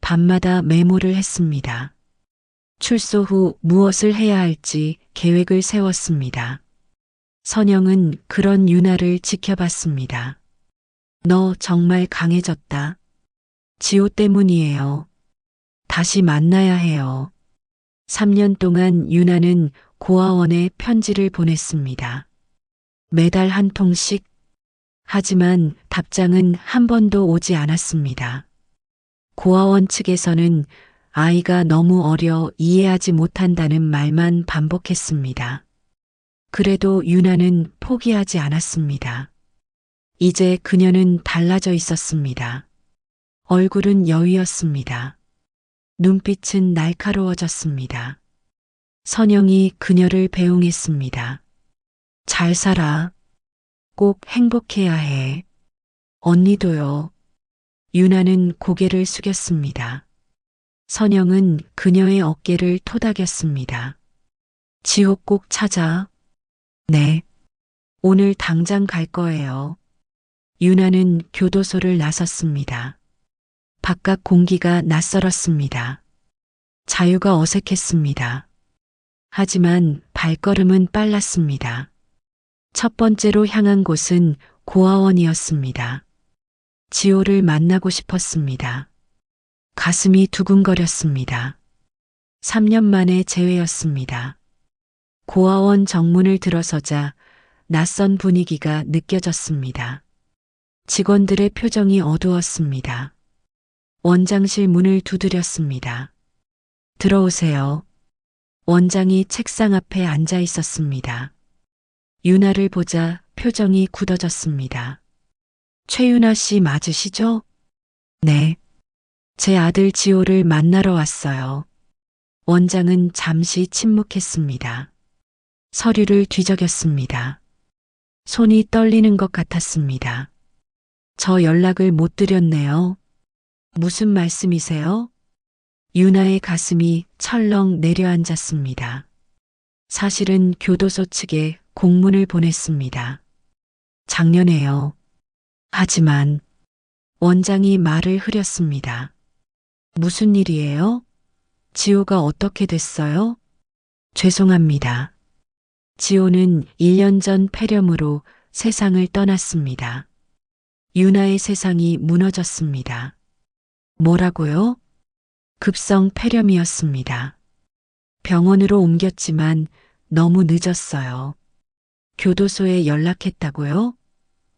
밤마다 메모를 했습니다. 출소 후 무엇을 해야 할지 계획을 세웠습니다. 선영은 그런 유나를 지켜봤습니다. 너 정말 강해졌다. 지호 때문이에요. 다시 만나야 해요. 3년 동안 유나는 고아원에 편지를 보냈습니다. 매달 한 통씩. 하지만 답장은 한 번도 오지 않았습니다. 고아원 측에서는 아이가 너무 어려 이해하지 못한다는 말만 반복했습니다. 그래도 유나는 포기하지 않았습니다. 이제 그녀는 달라져 있었습니다. 얼굴은 여위었습니다. 눈빛은 날카로워졌습니다. 선영이 그녀를 배웅했습니다. 잘 살아. 꼭 행복해야 해. 언니도요. 유나는 고개를 숙였습니다. 선영은 그녀의 어깨를 토닥였습니다. 지호 꼭 찾아. 네. 오늘 당장 갈 거예요. 유나는 교도소를 나섰습니다. 바깥 공기가 낯설었습니다. 자유가 어색했습니다. 하지만 발걸음은 빨랐습니다. 첫 번째로 향한 곳은 고아원이었습니다. 지호를 만나고 싶었습니다. 가슴이 두근거렸습니다. 3년 만에 재회였습니다. 고아원 정문을 들어서자 낯선 분위기가 느껴졌습니다. 직원들의 표정이 어두웠습니다. 원장실 문을 두드렸습니다. 들어오세요. 원장이 책상 앞에 앉아 있었습니다. 유나를 보자 표정이 굳어졌습니다. 최유나 씨 맞으시죠? 네. 제 아들 지호를 만나러 왔어요. 원장은 잠시 침묵했습니다. 서류를 뒤적였습니다. 손이 떨리는 것 같았습니다. 저 연락을 못 드렸네요. 무슨 말씀이세요? 유나의 가슴이 철렁 내려앉았습니다. 사실은 교도소 측에 공문을 보냈습니다. 작년에요. 하지만 원장이 말을 흐렸습니다. 무슨 일이에요? 지호가 어떻게 됐어요? 죄송합니다. 지호는 1년 전 폐렴으로 세상을 떠났습니다. 유나의 세상이 무너졌습니다. 뭐라고요? 급성 폐렴이었습니다. 병원으로 옮겼지만 너무 늦었어요. 교도소에 연락했다고요?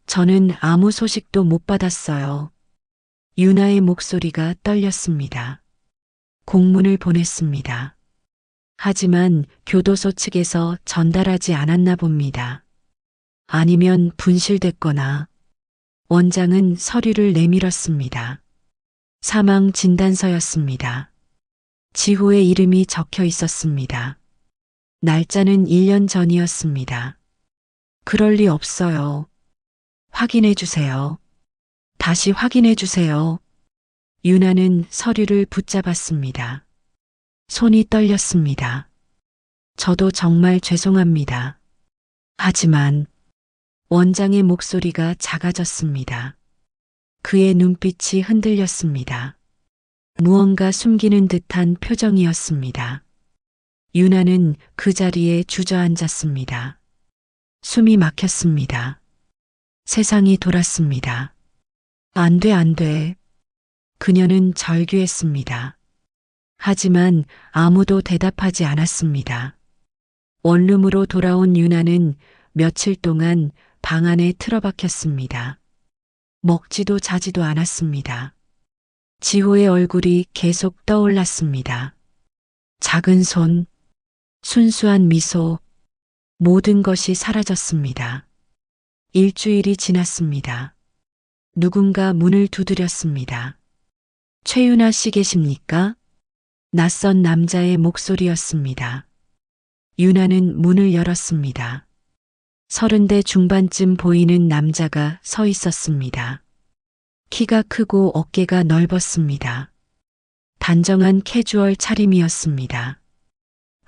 저는 아무 소식도 못 받았어요. 유나의 목소리가 떨렸습니다. 공문을 보냈습니다. 하지만 교도소 측에서 전달하지 않았나 봅니다. 아니면 분실됐거나. 원장은 서류를 내밀었습니다. 사망 진단서였습니다. 지호의 이름이 적혀 있었습니다. 날짜는 1년 전이었습니다. 그럴 리 없어요. 확인해 주세요. 다시 확인해 주세요. 유나는 서류를 붙잡았습니다. 손이 떨렸습니다. 저도 정말 죄송합니다. 하지만 원장의 목소리가 작아졌습니다. 그의 눈빛이 흔들렸습니다. 무언가 숨기는 듯한 표정이었습니다. 유나는 그 자리에 주저앉았습니다. 숨이 막혔습니다. 세상이 돌았습니다. 안 돼, 안 돼. 그녀는 절규했습니다. 하지만 아무도 대답하지 않았습니다. 원룸으로 돌아온 유나는 며칠 동안 방 안에 틀어박혔습니다. 먹지도 자지도 않았습니다. 지호의 얼굴이 계속 떠올랐습니다. 작은 손, 순수한 미소, 모든 것이 사라졌습니다. 일주일이 지났습니다. 누군가 문을 두드렸습니다. 최윤아 씨 계십니까? 낯선 남자의 목소리였습니다. 유나는 문을 열었습니다. 30대 중반쯤 보이는 남자가 서 있었습니다. 키가 크고 어깨가 넓었습니다. 단정한 캐주얼 차림이었습니다.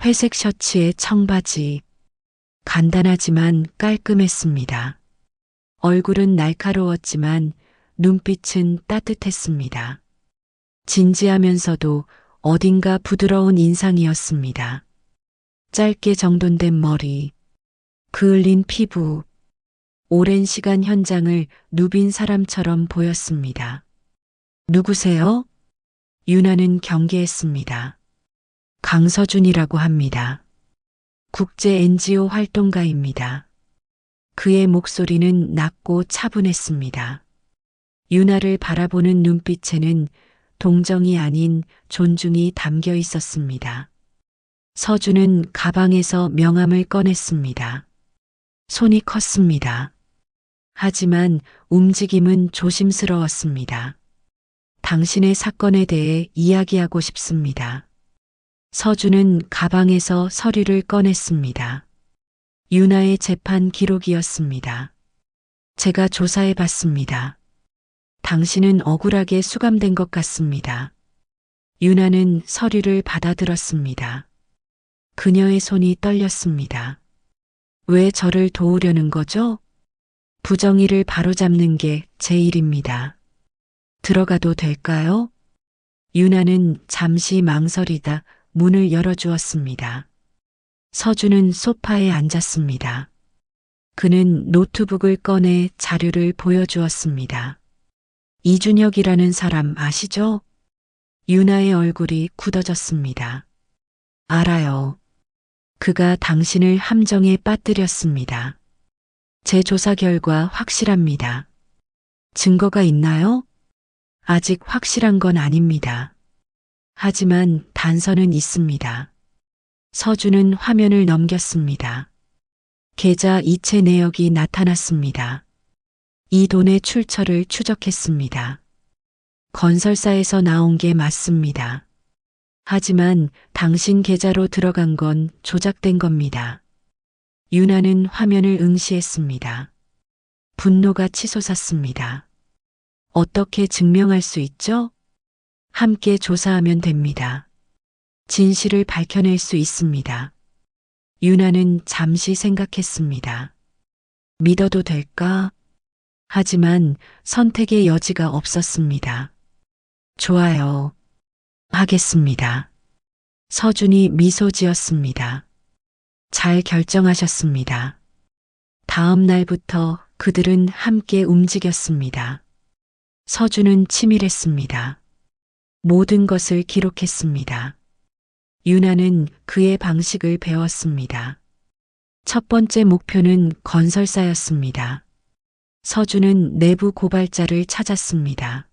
회색 셔츠에 청바지. 간단하지만 깔끔했습니다. 얼굴은 날카로웠지만 눈빛은 따뜻했습니다. 진지하면서도 어딘가 부드러운 인상이었습니다. 짧게 정돈된 머리, 그을린 피부, 오랜 시간 현장을 누빈 사람처럼 보였습니다. 누구세요? 유나는 경계했습니다. 강서준이라고 합니다. 국제 NGO 활동가입니다. 그의 목소리는 낮고 차분했습니다. 유나를 바라보는 눈빛에는 동정이 아닌 존중이 담겨 있었습니다. 서준은 가방에서 명함을 꺼냈습니다. 손이 컸습니다. 하지만 움직임은 조심스러웠습니다. 당신의 사건에 대해 이야기하고 싶습니다. 서준은 가방에서 서류를 꺼냈습니다. 유나의 재판 기록이었습니다. 제가 조사해 봤습니다. 당신은 억울하게 수감된 것 같습니다. 유나는 서류를 받아들었습니다. 그녀의 손이 떨렸습니다. 왜 저를 도우려는 거죠? 부정의를 바로잡는 게 제 일입니다. 들어가도 될까요? 유나는 잠시 망설이다 문을 열어주었습니다. 서준은 소파에 앉았습니다. 그는 노트북을 꺼내 자료를 보여주었습니다. 이준혁이라는 사람 아시죠? 유나의 얼굴이 굳어졌습니다. 알아요. 그가 당신을 함정에 빠뜨렸습니다. 제 조사 결과 확실합니다. 증거가 있나요? 아직 확실한 건 아닙니다. 하지만 단서는 있습니다. 서준은 화면을 넘겼습니다. 계좌 이체 내역이 나타났습니다. 이 돈의 출처를 추적했습니다. 건설사에서 나온 게 맞습니다. 하지만 당신 계좌로 들어간 건 조작된 겁니다. 유나는 화면을 응시했습니다. 분노가 치솟았습니다. 어떻게 증명할 수 있죠? 함께 조사하면 됩니다. 진실을 밝혀낼 수 있습니다. 유나는 잠시 생각했습니다. 믿어도 될까? 하지만 선택의 여지가 없었습니다. 좋아요. 하겠습니다. 서준이 미소 지었습니다. 잘 결정하셨습니다. 다음 날부터 그들은 함께 움직였습니다. 서준은 치밀했습니다. 모든 것을 기록했습니다. 유나는 그의 방식을 배웠습니다. 첫 번째 목표는 건설사였습니다. 서준은 내부 고발자를 찾았습니다.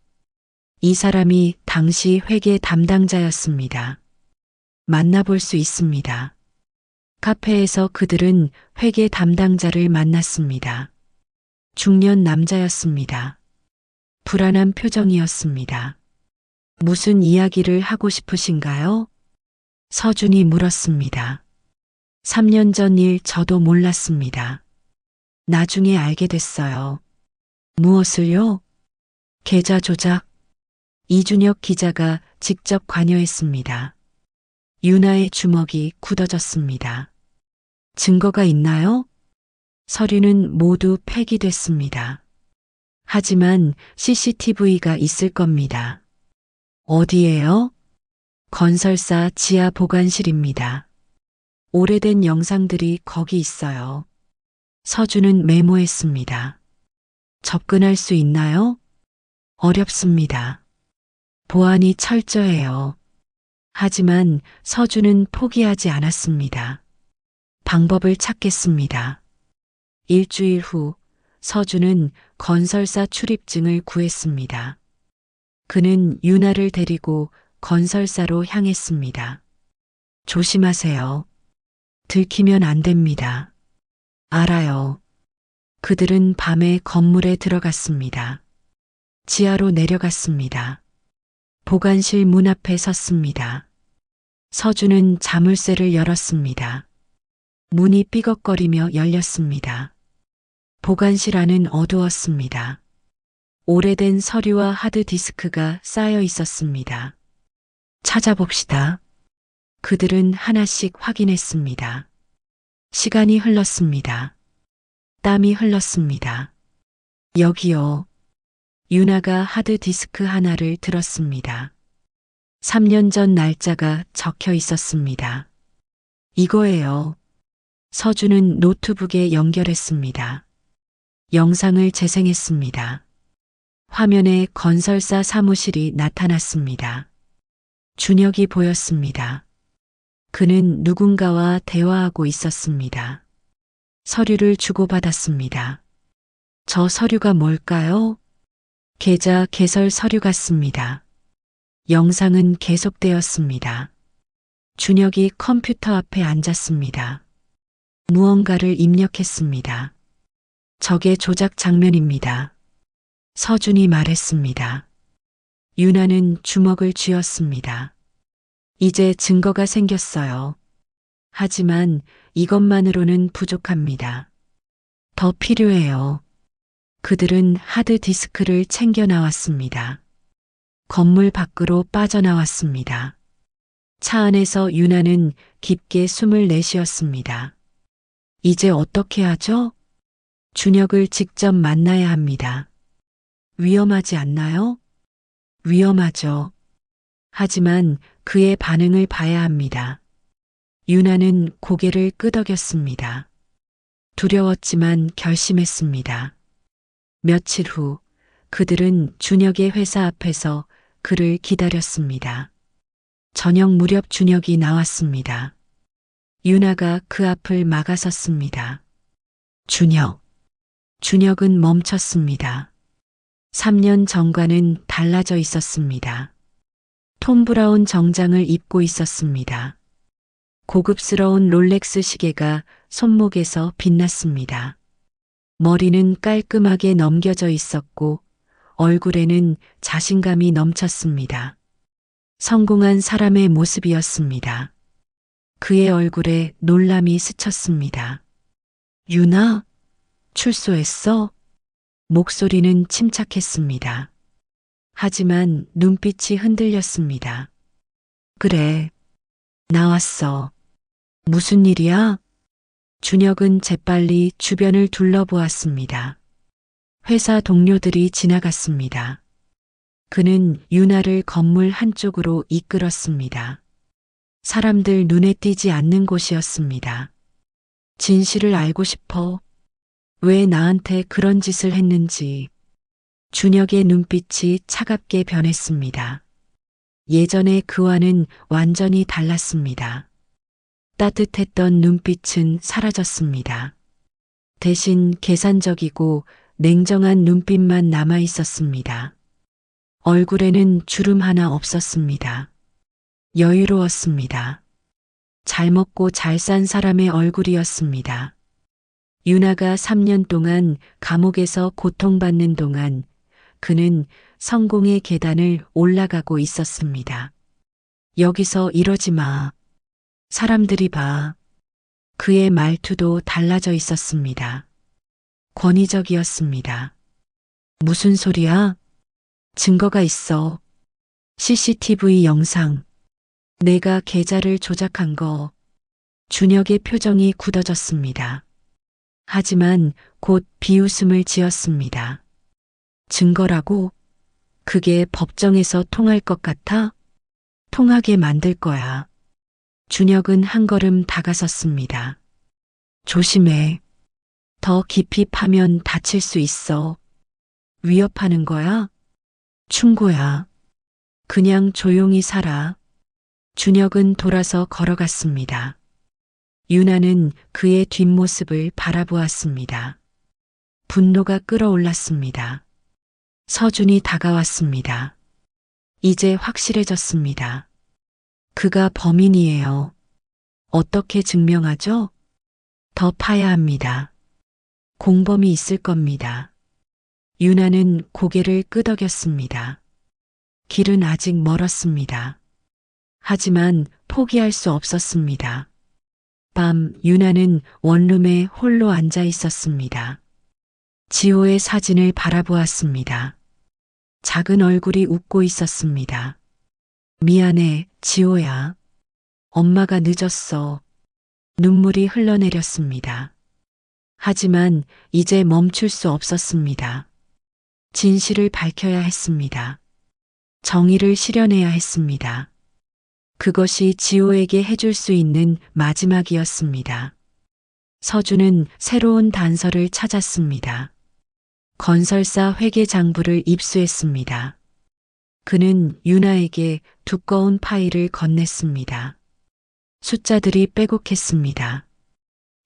이 사람이 당시 회계 담당자였습니다. 만나볼 수 있습니다. 카페에서 그들은 회계 담당자를 만났습니다. 중년 남자였습니다. 불안한 표정이었습니다. 무슨 이야기를 하고 싶으신가요? 서준이 물었습니다. 3년 전 일 저도 몰랐습니다. 나중에 알게 됐어요. 무엇을요? 계좌 조작. 이준혁 기자가 직접 관여했습니다. 유나의 주먹이 굳어졌습니다. 증거가 있나요? 서류는 모두 폐기됐습니다. 하지만 CCTV가 있을 겁니다. 어디에요? 건설사 지하 보관실입니다. 오래된 영상들이 거기 있어요. 서준은 메모했습니다. 접근할 수 있나요? 어렵습니다. 보안이 철저해요. 하지만 서준은 포기하지 않았습니다. 방법을 찾겠습니다. 일주일 후 서준은 건설사 출입증을 구했습니다. 그는 유나를 데리고 건설사로 향했습니다. 조심하세요. 들키면 안 됩니다. 알아요. 그들은 밤에 건물에 들어갔습니다. 지하로 내려갔습니다. 보관실 문 앞에 섰습니다. 서준은 자물쇠를 열었습니다. 문이 삐걱거리며 열렸습니다. 보관실 안은 어두웠습니다. 오래된 서류와 하드디스크가 쌓여 있었습니다. 찾아봅시다. 그들은 하나씩 확인했습니다. 시간이 흘렀습니다. 땀이 흘렀습니다. 여기요. 유나가 하드디스크 하나를 들었습니다. 3년 전 날짜가 적혀 있었습니다. 이거예요. 서준은 노트북에 연결했습니다. 영상을 재생했습니다. 화면에 건설사 사무실이 나타났습니다. 준혁이 보였습니다. 그는 누군가와 대화하고 있었습니다. 서류를 주고받았습니다. 저 서류가 뭘까요? 계좌 개설 서류 같습니다. 영상은 계속되었습니다. 준혁이 컴퓨터 앞에 앉았습니다. 무언가를 입력했습니다. 저게 조작 장면입니다. 서준이 말했습니다. 유나는 주먹을 쥐었습니다. 이제 증거가 생겼어요. 하지만 이것만으로는 부족합니다. 더 필요해요. 그들은 하드디스크를 챙겨 나왔습니다. 건물 밖으로 빠져나왔습니다. 차 안에서 유나는 깊게 숨을 내쉬었습니다. 이제 어떻게 하죠? 준혁을 직접 만나야 합니다. 위험하지 않나요? 위험하죠. 하지만 그의 반응을 봐야 합니다. 유나는 고개를 끄덕였습니다. 두려웠지만 결심했습니다. 며칠 후 그들은 준혁의 회사 앞에서 그를 기다렸습니다. 저녁 무렵 준혁이 나왔습니다. 유나가 그 앞을 막아섰습니다. 준혁. 준혁은 멈췄습니다. 3년 전과는 달라져 있었습니다. 톰 브라운 정장을 입고 있었습니다. 고급스러운 롤렉스 시계가 손목에서 빛났습니다. 머리는 깔끔하게 넘겨져 있었고 얼굴에는 자신감이 넘쳤습니다. 성공한 사람의 모습이었습니다. 그의 얼굴에 놀람이 스쳤습니다. 유나, 출소했어? 목소리는 침착했습니다. 하지만 눈빛이 흔들렸습니다. 그래, 나왔어. 무슨 일이야? 준혁은 재빨리 주변을 둘러보았습니다. 회사 동료들이 지나갔습니다. 그는 유나를 건물 한쪽으로 이끌었습니다. 사람들 눈에 띄지 않는 곳이었습니다. 진실을 알고 싶어. 왜 나한테 그런 짓을 했는지. 준혁의 눈빛이 차갑게 변했습니다. 예전의 그와는 완전히 달랐습니다. 따뜻했던 눈빛은 사라졌습니다. 대신 계산적이고 냉정한 눈빛만 남아 있었습니다. 얼굴에는 주름 하나 없었습니다. 여유로웠습니다. 잘 먹고 잘 산 사람의 얼굴이었습니다. 유나가 3년 동안 감옥에서 고통받는 동안 그는 성공의 계단을 올라가고 있었습니다. 여기서 이러지 마. 사람들이 봐. 그의 말투도 달라져 있었습니다. 권위적이었습니다. 무슨 소리야? 증거가 있어. CCTV 영상. 내가 계좌를 조작한 거. 준혁의 표정이 굳어졌습니다. 하지만 곧 비웃음을 지었습니다. 증거라고? 그게 법정에서 통할 것 같아? 통하게 만들 거야. 준혁은 한 걸음 다가섰습니다. 조심해. 더 깊이 파면 다칠 수 있어. 위협하는 거야? 충고야. 그냥 조용히 살아. 준혁은 돌아서 걸어갔습니다. 유나는 그의 뒷모습을 바라보았습니다. 분노가 끓어올랐습니다. 서준이 다가왔습니다. 이제 확실해졌습니다. 그가 범인이에요. 어떻게 증명하죠? 더 파야 합니다. 공범이 있을 겁니다. 유나는 고개를 끄덕였습니다. 길은 아직 멀었습니다. 하지만 포기할 수 없었습니다. 밤 유나는 원룸에 홀로 앉아 있었습니다. 지호의 사진을 바라보았습니다. 작은 얼굴이 웃고 있었습니다. 미안해, 지호야. 엄마가 늦었어. 눈물이 흘러내렸습니다. 하지만 이제 멈출 수 없었습니다. 진실을 밝혀야 했습니다. 정의를 실현해야 했습니다. 그것이 지호에게 해줄 수 있는 마지막이었습니다. 서준은 새로운 단서를 찾았습니다. 건설사 회계장부를 입수했습니다. 그는 유나에게 두꺼운 파일을 건넸습니다. 숫자들이 빼곡했습니다.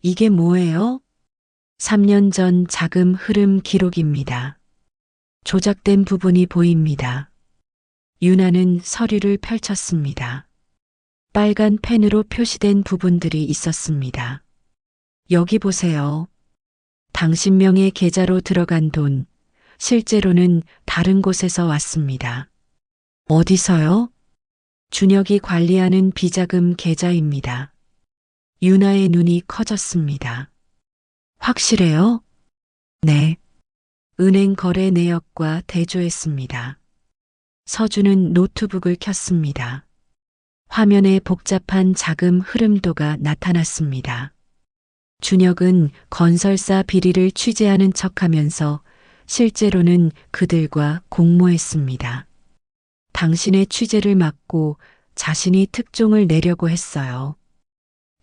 이게 뭐예요? 3년 전 자금 흐름 기록입니다. 조작된 부분이 보입니다. 유나는 서류를 펼쳤습니다. 빨간 펜으로 표시된 부분들이 있었습니다. 여기 보세요. 당신 명의 계좌로 들어간 돈, 실제로는 다른 곳에서 왔습니다. 어디서요? 준혁이 관리하는 비자금 계좌입니다. 유나의 눈이 커졌습니다. 확실해요? 네. 은행 거래 내역과 대조했습니다. 서준은 노트북을 켰습니다. 화면에 복잡한 자금 흐름도가 나타났습니다. 준혁은 건설사 비리를 취재하는 척하면서 실제로는 그들과 공모했습니다. 당신의 취재를 막고 자신이 특종을 내려고 했어요.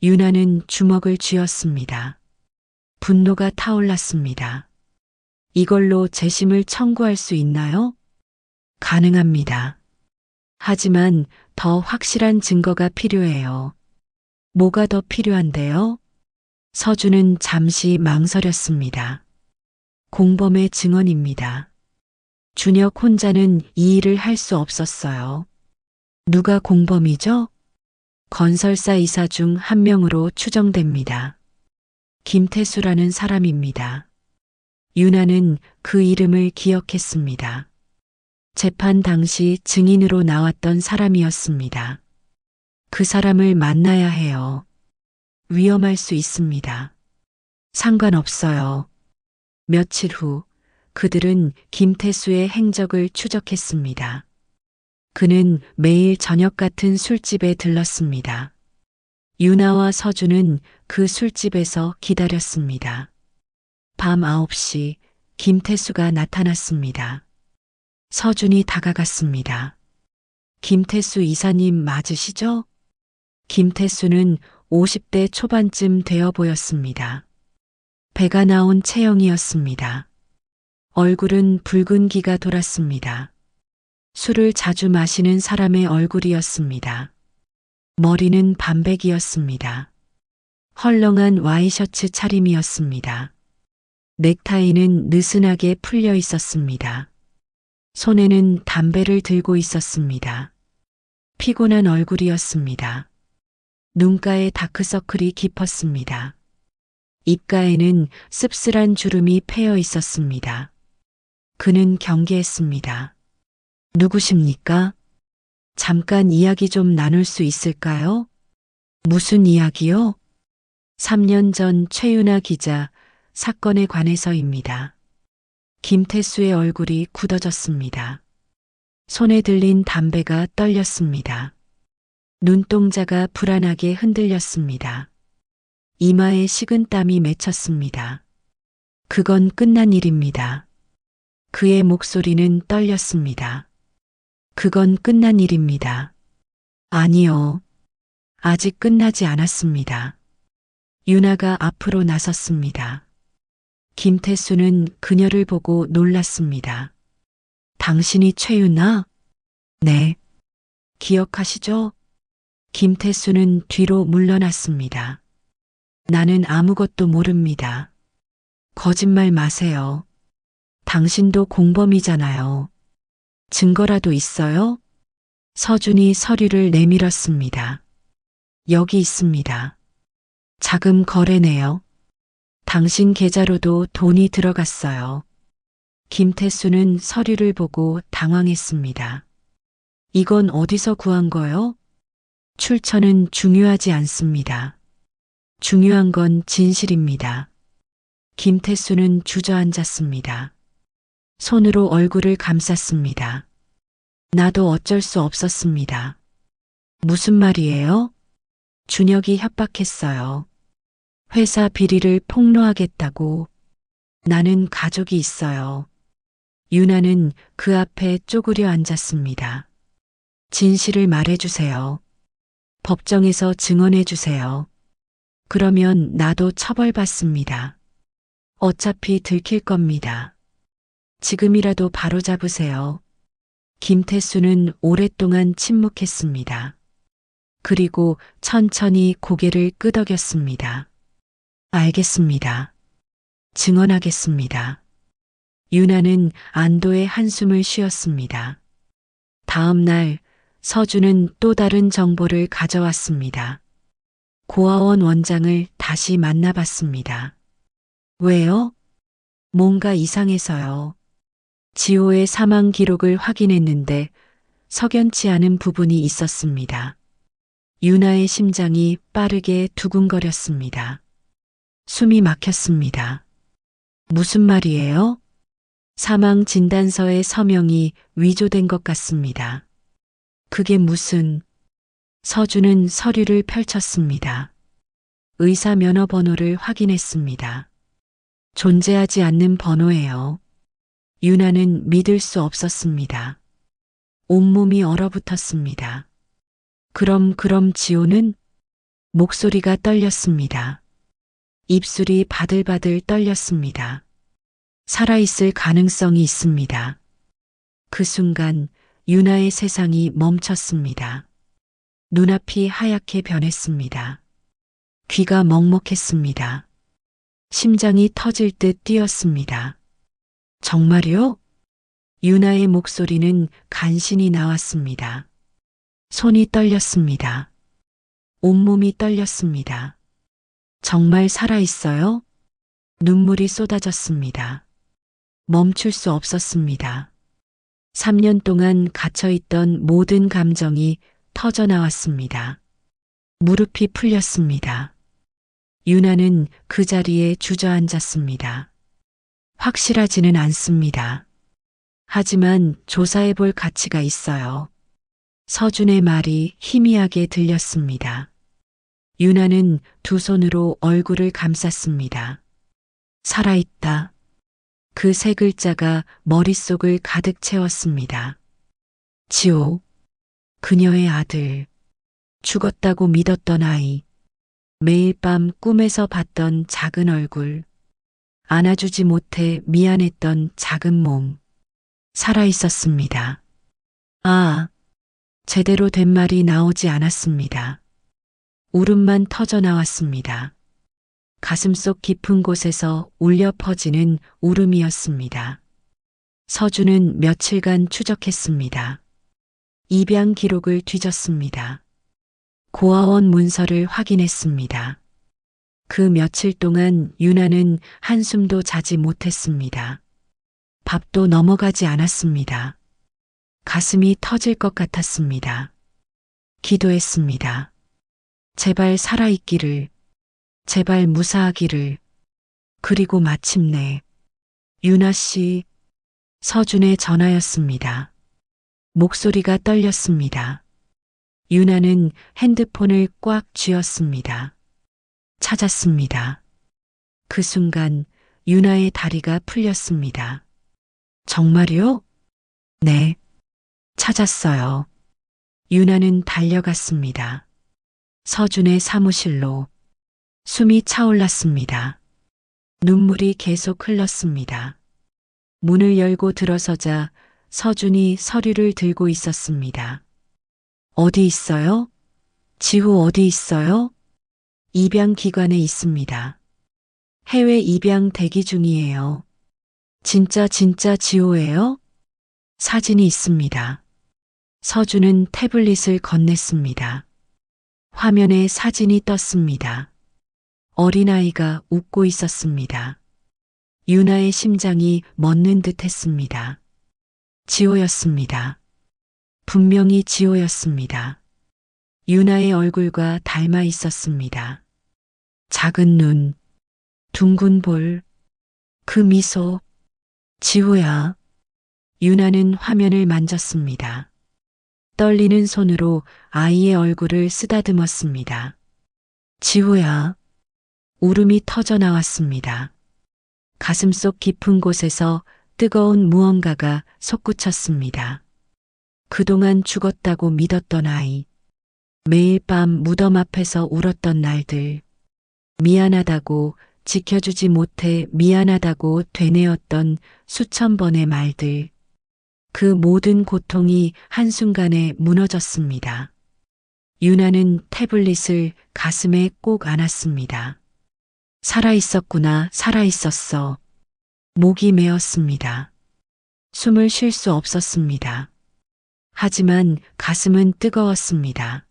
유나는 주먹을 쥐었습니다. 분노가 타올랐습니다. 이걸로 재심을 청구할 수 있나요? 가능합니다. 하지만 더 확실한 증거가 필요해요. 뭐가 더 필요한데요? 서준은 잠시 망설였습니다. 공범의 증언입니다. 준혁 혼자는 이 일을 할 수 없었어요. 누가 공범이죠? 건설사 이사 중 한 명으로 추정됩니다. 김태수라는 사람입니다. 유나는 그 이름을 기억했습니다. 재판 당시 증인으로 나왔던 사람이었습니다. 그 사람을 만나야 해요. 위험할 수 있습니다. 상관없어요. 며칠 후 그들은 김태수의 행적을 추적했습니다. 그는 매일 저녁 같은 술집에 들렀습니다. 유나와 서준은 그 술집에서 기다렸습니다. 밤 9시 김태수가 나타났습니다. 서준이 다가갔습니다. 김태수 이사님 맞으시죠? 김태수는 50대 초반쯤 되어 보였습니다. 배가 나온 체형이었습니다. 얼굴은 붉은 기가 돌았습니다. 술을 자주 마시는 사람의 얼굴이었습니다. 머리는 반백이었습니다. 헐렁한 와이셔츠 차림이었습니다. 넥타이는 느슨하게 풀려 있었습니다. 손에는 담배를 들고 있었습니다. 피곤한 얼굴이었습니다. 눈가에 다크서클이 깊었습니다. 입가에는 씁쓸한 주름이 패여 있었습니다. 그는 경계했습니다. 누구십니까? 잠깐 이야기 좀 나눌 수 있을까요? 무슨 이야기요? 3년 전 최윤아 기자 사건에 관해서입니다. 김태수의 얼굴이 굳어졌습니다. 손에 들린 담배가 떨렸습니다. 눈동자가 불안하게 흔들렸습니다. 이마에 식은땀이 맺혔습니다. 그건 끝난 일입니다. 그의 목소리는 떨렸습니다. 그건 끝난 일입니다. 아니요. 아직 끝나지 않았습니다. 유나가 앞으로 나섰습니다. 김태수는 그녀를 보고 놀랐습니다. 당신이 최유나? 네. 기억하시죠? 김태수는 뒤로 물러났습니다. 나는 아무것도 모릅니다. 거짓말 마세요. 당신도 공범이잖아요. 증거라도 있어요? 서준이 서류를 내밀었습니다. 여기 있습니다. 자금 거래네요. 당신 계좌로도 돈이 들어갔어요. 김태수는 서류를 보고 당황했습니다. 이건 어디서 구한 거요? 출처는 중요하지 않습니다. 중요한 건 진실입니다. 김태수는 주저앉았습니다. 손으로 얼굴을 감쌌습니다. 나도 어쩔 수 없었습니다. 무슨 말이에요? 준혁이 협박했어요. 회사 비리를 폭로하겠다고. 나는 가족이 있어요. 유나는 그 앞에 쪼그려 앉았습니다. 진실을 말해주세요. 법정에서 증언해주세요. 그러면 나도 처벌받습니다. 어차피 들킬 겁니다. 지금이라도 바로잡으세요. 김태수는 오랫동안 침묵했습니다. 그리고 천천히 고개를 끄덕였습니다. 알겠습니다. 증언하겠습니다. 유나는 안도의 한숨을 쉬었습니다. 다음 날 서준은 또 다른 정보를 가져왔습니다. 고아원 원장을 다시 만나봤습니다. 왜요? 뭔가 이상해서요. 지호의 사망 기록을 확인했는데 석연치 않은 부분이 있었습니다. 유나의 심장이 빠르게 두근거렸습니다. 숨이 막혔습니다. 무슨 말이에요? 사망 진단서의 서명이 위조된 것 같습니다. 그게 무슨... 서준은 서류를 펼쳤습니다. 의사 면허 번호를 확인했습니다. 존재하지 않는 번호예요. 유나는 믿을 수 없었습니다. 온몸이 얼어붙었습니다. 그럼 지호는? 목소리가 떨렸습니다. 입술이 바들바들 떨렸습니다. 살아있을 가능성이 있습니다. 그 순간 유나의 세상이 멈췄습니다. 눈앞이 하얗게 변했습니다. 귀가 먹먹했습니다. 심장이 터질 듯 뛰었습니다. 정말요? 유나의 목소리는 간신히 나왔습니다. 손이 떨렸습니다. 온몸이 떨렸습니다. 정말 살아있어요? 눈물이 쏟아졌습니다. 멈출 수 없었습니다. 3년 동안 갇혀있던 모든 감정이 터져나왔습니다. 무릎이 풀렸습니다. 유나는 그 자리에 주저앉았습니다. 확실하지는 않습니다. 하지만 조사해볼 가치가 있어요. 서준의 말이 희미하게 들렸습니다. 유나는 두 손으로 얼굴을 감쌌습니다. 살아있다. 그 세 글자가 머릿속을 가득 채웠습니다. 지호, 그녀의 아들, 죽었다고 믿었던 아이, 매일 밤 꿈에서 봤던 작은 얼굴, 안아주지 못해 미안했던 작은 몸, 살아있었습니다. 아, 제대로 된 말이 나오지 않았습니다. 울음만 터져 나왔습니다. 가슴속 깊은 곳에서 울려 퍼지는 울음이었습니다. 서준은 며칠간 추적했습니다. 입양 기록을 뒤졌습니다. 고아원 문서를 확인했습니다. 그 며칠 동안 유나는 한숨도 자지 못했습니다. 밥도 넘어가지 않았습니다. 가슴이 터질 것 같았습니다. 기도했습니다. 제발 살아있기를, 제발 무사하기를. 그리고 마침내 유나 씨, 서준의 전화였습니다. 목소리가 떨렸습니다. 유나는 핸드폰을 꽉 쥐었습니다. 찾았습니다. 그 순간 유나의 다리가 풀렸습니다. 정말요? 네, 찾았어요. 유나는 달려갔습니다. 서준의 사무실로. 숨이 차올랐습니다. 눈물이 계속 흘렀습니다. 문을 열고 들어서자 서준이 서류를 들고 있었습니다. 어디 있어요? 지호 어디 있어요? 입양 기관에 있습니다. 해외 입양 대기 중이에요. 진짜 지호예요? 사진이 있습니다. 서준은 태블릿을 건넸습니다. 화면에 사진이 떴습니다. 어린아이가 웃고 있었습니다. 유나의 심장이 멎는 듯 했습니다. 지호였습니다. 분명히 지호였습니다. 유나의 얼굴과 닮아 있었습니다. 작은 눈, 둥근 볼, 그 미소. 지호야. 유나는 화면을 만졌습니다. 떨리는 손으로 아이의 얼굴을 쓰다듬었습니다. 지호야. 울음이 터져 나왔습니다. 가슴속 깊은 곳에서 뜨거운 무언가가 솟구쳤습니다. 그동안 죽었다고 믿었던 아이. 매일 밤 무덤 앞에서 울었던 날들. 미안하다고, 지켜주지 못해 미안하다고 되뇌었던 수천 번의 말들. 그 모든 고통이 한순간에 무너졌습니다. 유나는 태블릿을 가슴에 꼭 안았습니다. 살아있었구나, 살아있었어. 목이 메었습니다. 숨을 쉴 수 없었습니다. 하지만 가슴은 뜨거웠습니다.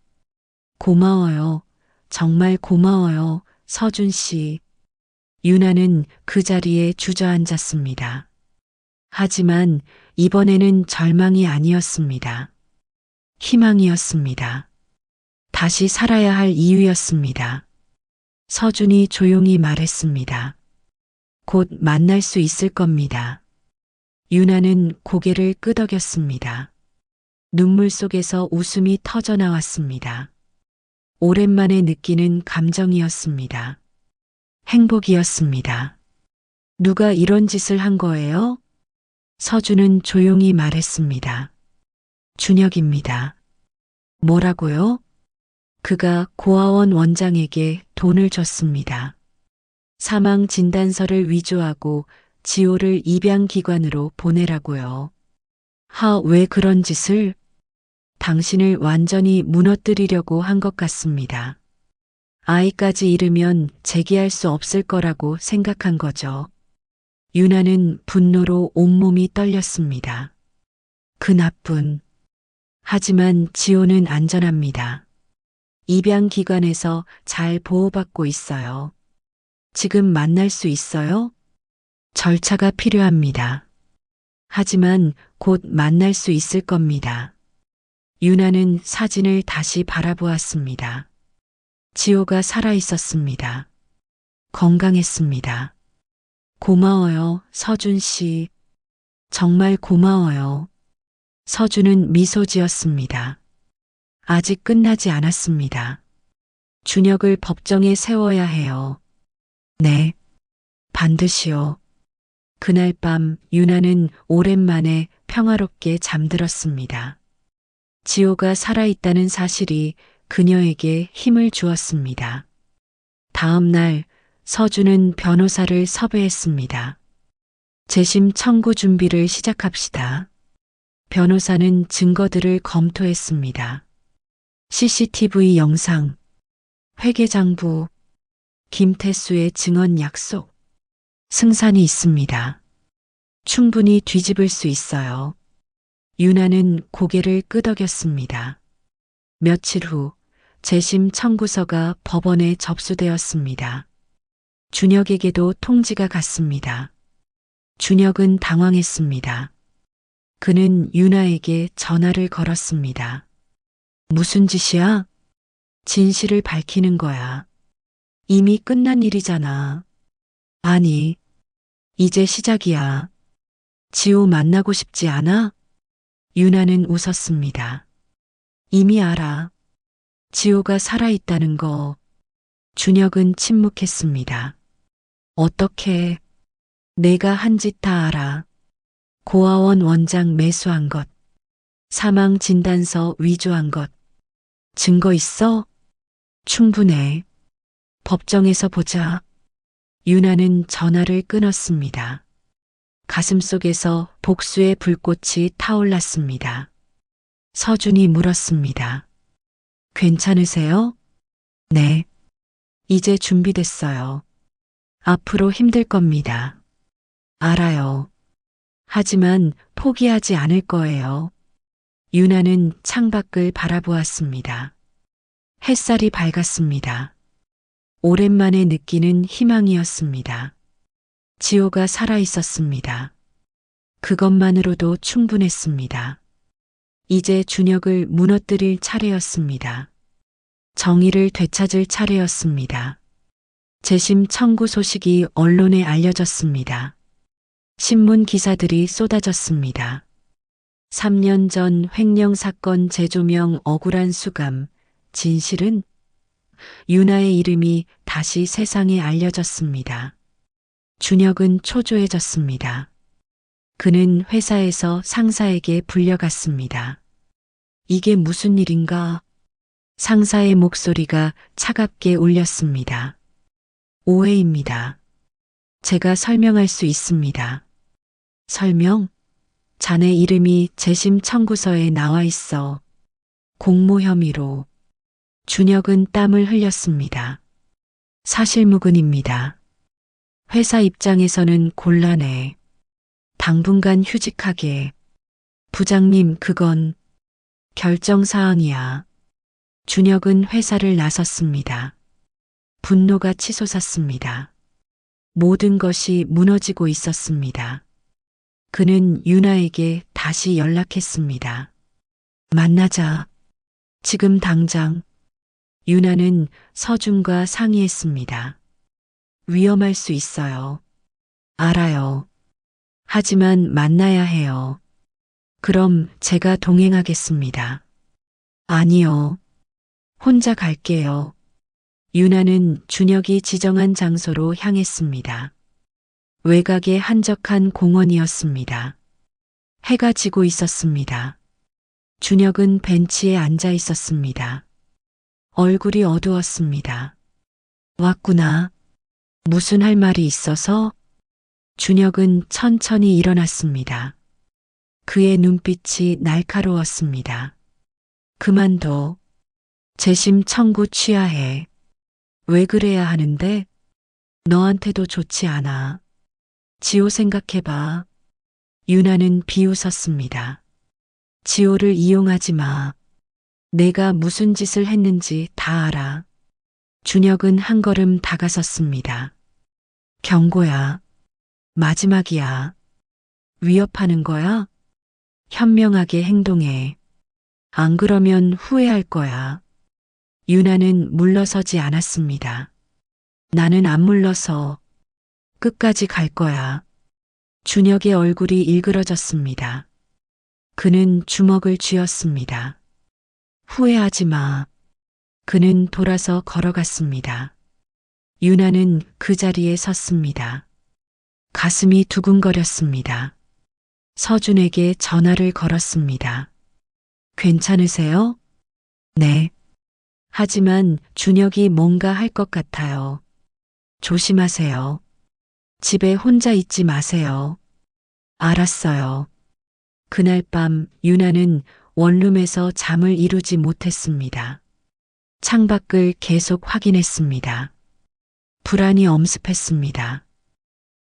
고마워요. 정말 고마워요. 서준 씨. 유나는 그 자리에 주저앉았습니다. 하지만 이번에는 절망이 아니었습니다. 희망이었습니다. 다시 살아야 할 이유였습니다. 서준이 조용히 말했습니다. 곧 만날 수 있을 겁니다. 유나는 고개를 끄덕였습니다. 눈물 속에서 웃음이 터져 나왔습니다. 오랜만에 느끼는 감정이었습니다. 행복이었습니다. 누가 이런 짓을 한 거예요? 서준은 조용히 말했습니다. 준혁입니다. 뭐라고요? 그가 고아원 원장에게 돈을 줬습니다. 사망 진단서를 위조하고 지호를 입양기관으로 보내라고요. 왜 그런 짓을? 당신을 완전히 무너뜨리려고 한 것 같습니다. 아이까지 잃으면 재기할 수 없을 거라고 생각한 거죠. 유나는 분노로 온몸이 떨렸습니다. 그 나쁜. 하지만 지호는 안전합니다. 입양기관에서 잘 보호받고 있어요. 지금 만날 수 있어요? 절차가 필요합니다. 하지만 곧 만날 수 있을 겁니다. 유나는 사진을 다시 바라보았습니다. 지호가 살아 있었습니다. 건강했습니다. 고마워요, 서준 씨. 정말 고마워요. 서준은 미소 지었습니다. 아직 끝나지 않았습니다. 준혁을 법정에 세워야 해요. 네, 반드시요. 그날 밤 유나는 오랜만에 평화롭게 잠들었습니다. 지호가 살아있다는 사실이 그녀에게 힘을 주었습니다. 다음 날 서준은 변호사를 섭외했습니다. 재심 청구 준비를 시작합시다. 변호사는 증거들을 검토했습니다. CCTV 영상, 회계장부, 김태수의 증언 약속, 승산이 있습니다. 충분히 뒤집을 수 있어요. 유나는 고개를 끄덕였습니다. 며칠 후 재심 청구서가 법원에 접수되었습니다. 준혁에게도 통지가 갔습니다. 준혁은 당황했습니다. 그는 유나에게 전화를 걸었습니다. 무슨 짓이야? 진실을 밝히는 거야. 이미 끝난 일이잖아. 아니, 이제 시작이야. 지호 만나고 싶지 않아? 유나는 웃었습니다. 이미 알아. 지호가 살아있다는 거. 준혁은 침묵했습니다. 어떻게? 내가 한 짓 다 알아. 고아원 원장 매수한 것. 사망 진단서 위조한 것. 증거 있어? 충분해. 법정에서 보자. 유나는 전화를 끊었습니다. 가슴속에서 복수의 불꽃이 타올랐습니다. 서준이 물었습니다. 괜찮으세요? 네. 이제 준비됐어요. 앞으로 힘들 겁니다. 알아요. 하지만 포기하지 않을 거예요. 유나는 창밖을 바라보았습니다. 햇살이 밝았습니다. 오랜만에 느끼는 희망이었습니다. 지호가 살아 있었습니다. 그것만으로도 충분했습니다. 이제 준혁을 무너뜨릴 차례였습니다. 정의를 되찾을 차례였습니다. 재심 청구 소식이 언론에 알려졌습니다. 신문 기사들이 쏟아졌습니다. 3년 전 횡령 사건 재조명 억울한 수감, 진실은? 유나의 이름이 다시 세상에 알려졌습니다. 준혁은 초조해졌습니다. 그는 회사에서 상사에게 불려갔습니다. 이게 무슨 일인가? 상사의 목소리가 차갑게 울렸습니다. 오해입니다. 제가 설명할 수 있습니다. 설명? 자네 이름이 재심 청구서에 나와 있어. 공모 혐의로. 준혁은 땀을 흘렸습니다. 사실무근입니다. 회사 입장에서는 곤란해. 당분간 휴직하게. 부장님, 그건 결정사항이야. 준혁은 회사를 나섰습니다. 분노가 치솟았습니다. 모든 것이 무너지고 있었습니다. 그는 유나에게 다시 연락했습니다. 만나자. 지금 당장. 유나는 서준과 상의했습니다. 위험할 수 있어요. 알아요. 하지만 만나야 해요. 그럼 제가 동행하겠습니다. 아니요. 혼자 갈게요. 유나는 준혁이 지정한 장소로 향했습니다. 외곽의 한적한 공원이었습니다. 해가 지고 있었습니다. 준혁은 벤치에 앉아 있었습니다. 얼굴이 어두웠습니다. 왔구나. 무슨 할 말이 있어서? 준혁은 천천히 일어났습니다. 그의 눈빛이 날카로웠습니다. 그만둬. 재심 청구 취하해. 왜 그래야 하는데? 너한테도 좋지 않아. 지호 생각해봐. 유나는 비웃었습니다. 지호를 이용하지 마. 내가 무슨 짓을 했는지 다 알아. 준혁은 한 걸음 다가섰습니다. 경고야. 마지막이야. 위협하는 거야? 현명하게 행동해. 안 그러면 후회할 거야. 유나는 물러서지 않았습니다. 나는 안 물러서. 끝까지 갈 거야. 준혁의 얼굴이 일그러졌습니다. 그는 주먹을 쥐었습니다. 후회하지 마. 그는 돌아서 걸어갔습니다. 유나는 그 자리에 섰습니다. 가슴이 두근거렸습니다. 서준에게 전화를 걸었습니다. 괜찮으세요? 네. 하지만 준혁이 뭔가 할 것 같아요. 조심하세요. 집에 혼자 있지 마세요. 알았어요. 그날 밤 유나는 원룸에서 잠을 이루지 못했습니다. 창밖을 계속 확인했습니다. 불안이 엄습했습니다.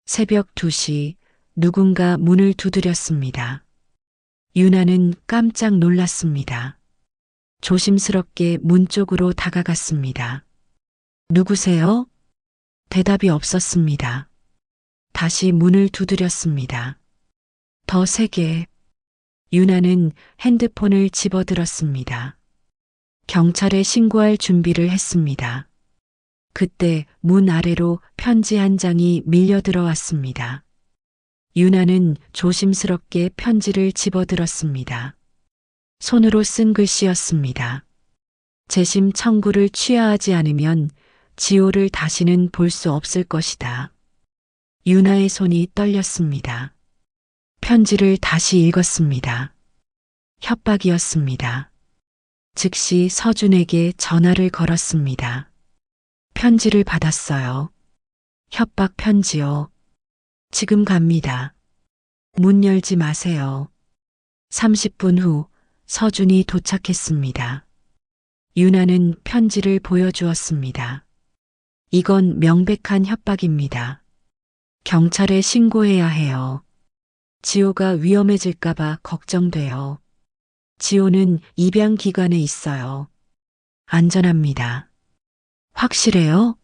새벽 2시 누군가 문을 두드렸습니다. 유나는 깜짝 놀랐습니다. 조심스럽게 문 쪽으로 다가갔습니다. 누구세요? 대답이 없었습니다. 다시 문을 두드렸습니다. 더 세게. 유나는 핸드폰을 집어들었습니다. 경찰에 신고할 준비를 했습니다. 그때 문 아래로 편지 한 장이 밀려 들어왔습니다. 유나는 조심스럽게 편지를 집어들었습니다. 손으로 쓴 글씨였습니다. 재심 청구를 취하하지 않으면 지호를 다시는 볼 수 없을 것이다. 유나의 손이 떨렸습니다. 편지를 다시 읽었습니다. 협박이었습니다. 즉시 서준에게 전화를 걸었습니다. 편지를 받았어요. 협박 편지요. 지금 갑니다. 문 열지 마세요. 30분 후 서준이 도착했습니다. 유나는 편지를 보여주었습니다. 이건 명백한 협박입니다. 경찰에 신고해야 해요. 지호가 위험해질까봐 걱정돼요. 지호는 입양 기관에 있어요. 안전합니다. 확실해요?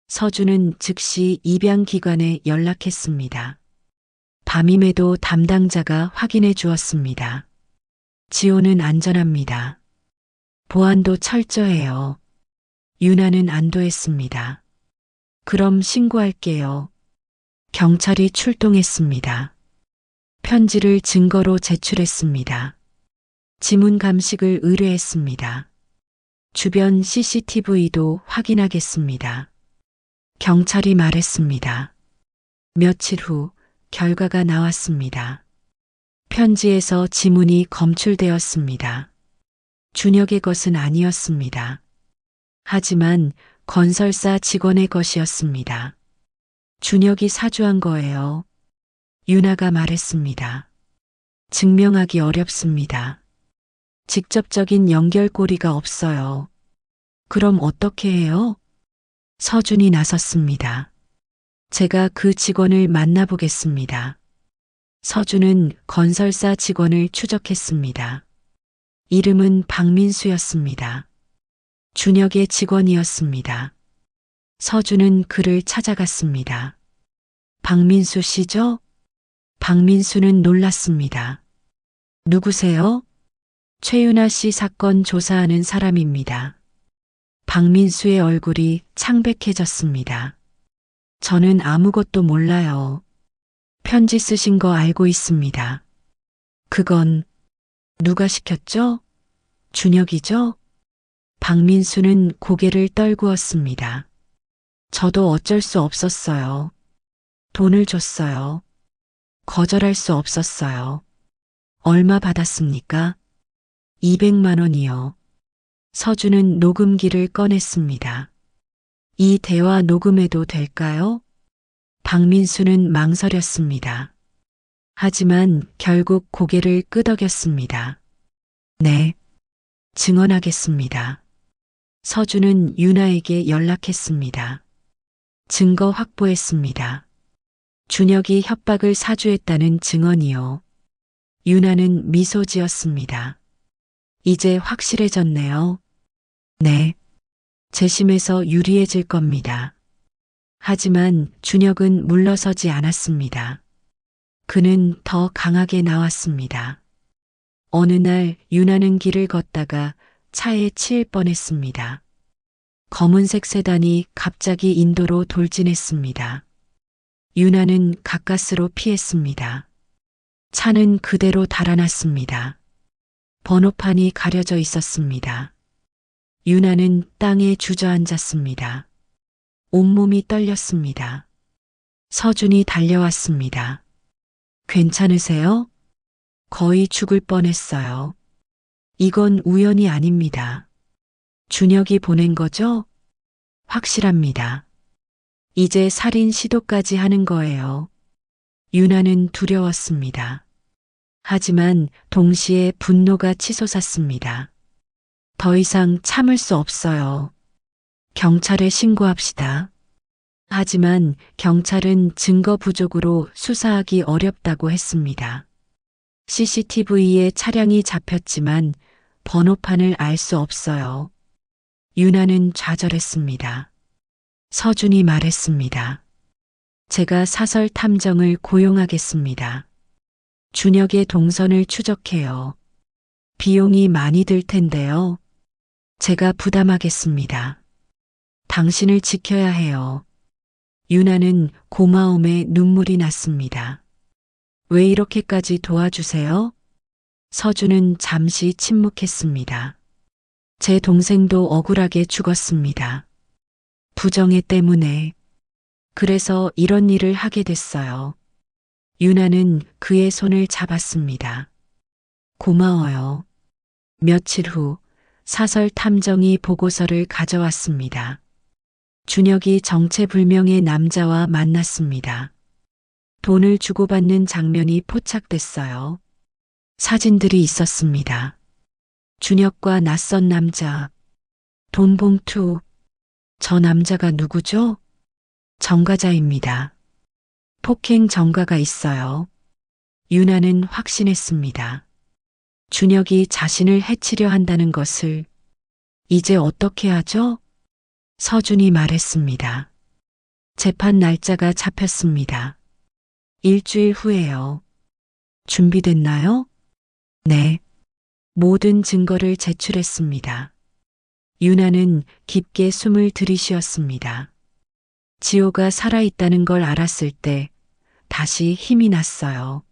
서준은 즉시 입양 기관에 연락했습니다. 밤임에도 담당자가 확인해 주었습니다. 지호는 안전합니다. 보안도 철저해요. 유나는 안도했습니다. 그럼 신고할게요. 경찰이 출동했습니다. 편지를 증거로 제출했습니다. 지문 감식을 의뢰했습니다. 주변 CCTV도 확인하겠습니다. 경찰이 말했습니다. 며칠 후 결과가 나왔습니다. 편지에서 지문이 검출되었습니다. 준혁의 것은 아니었습니다. 하지만 건설사 직원의 것이었습니다. 준혁이 사주한 거예요. 유나가 말했습니다. 증명하기 어렵습니다. 직접적인 연결고리가 없어요. 그럼 어떻게 해요? 서준이 나섰습니다. 제가 그 직원을 만나보겠습니다. 서준은 건설사 직원을 추적했습니다. 이름은 박민수였습니다. 준혁의 직원이었습니다. 서준은 그를 찾아갔습니다. 박민수 씨죠? 박민수는 놀랐습니다. 누구세요? 최윤아 씨 사건 조사하는 사람입니다. 박민수의 얼굴이 창백해졌습니다. 저는 아무것도 몰라요. 편지 쓰신 거 알고 있습니다. 그건 누가 시켰죠? 준혁이죠? 박민수는 고개를 떨구었습니다. 저도 어쩔 수 없었어요. 돈을 줬어요. 거절할 수 없었어요. 얼마 받았습니까? 200만 원이요. 서준은 녹음기를 꺼냈습니다. 이 대화 녹음해도 될까요? 박민수는 망설였습니다. 하지만 결국 고개를 끄덕였습니다. 네, 증언하겠습니다. 서준은 유나에게 연락했습니다. 증거 확보했습니다. 준혁이 협박을 사주했다는 증언이요. 유나는 미소 지었습니다. 이제 확실해졌네요. 네. 재심에서 유리해질 겁니다. 하지만 준혁은 물러서지 않았습니다. 그는 더 강하게 나왔습니다. 어느 날 유나는 길을 걷다가 차에 치일 뻔했습니다. 검은색 세단이 갑자기 인도로 돌진했습니다. 유나는 가까스로 피했습니다. 차는 그대로 달아났습니다. 번호판이 가려져 있었습니다. 유나는 땅에 주저앉았습니다. 온몸이 떨렸습니다. 서준이 달려왔습니다. 괜찮으세요? 거의 죽을 뻔했어요. 이건 우연이 아닙니다. 준혁이 보낸 거죠? 확실합니다. 이제 살인 시도까지 하는 거예요. 유나는 두려웠습니다. 하지만 동시에 분노가 치솟았습니다. 더 이상 참을 수 없어요. 경찰에 신고합시다. 하지만 경찰은 증거 부족으로 수사하기 어렵다고 했습니다. CCTV에 차량이 잡혔지만 번호판을 알 수 없어요. 유나는 좌절했습니다. 서준이 말했습니다. 제가 사설 탐정을 고용하겠습니다. 준혁의 동선을 추적해요. 비용이 많이 들 텐데요. 제가 부담하겠습니다. 당신을 지켜야 해요. 유나는 고마움에 눈물이 났습니다. 왜 이렇게까지 도와주세요? 서준은 잠시 침묵했습니다. 제 동생도 억울하게 죽었습니다. 부정애 때문에. 그래서 이런 일을 하게 됐어요. 유나는 그의 손을 잡았습니다. 고마워요. 며칠 후 사설 탐정이 보고서를 가져왔습니다. 준혁이 정체불명의 남자와 만났습니다. 돈을 주고받는 장면이 포착됐어요. 사진들이 있었습니다. 준혁과 낯선 남자, 돈 봉투, 저 남자가 누구죠? 정가자입니다. 폭행 전가가 있어요. 유나는 확신했습니다. 준혁이 자신을 해치려 한다는 것을. 이제 어떻게 하죠? 서준이 말했습니다. 재판 날짜가 잡혔습니다. 일주일 후에요. 준비됐나요? 네. 모든 증거를 제출했습니다. 유나는 깊게 숨을 들이쉬었습니다. 지호가 살아있다는 걸 알았을 때 다시 힘이 났어요.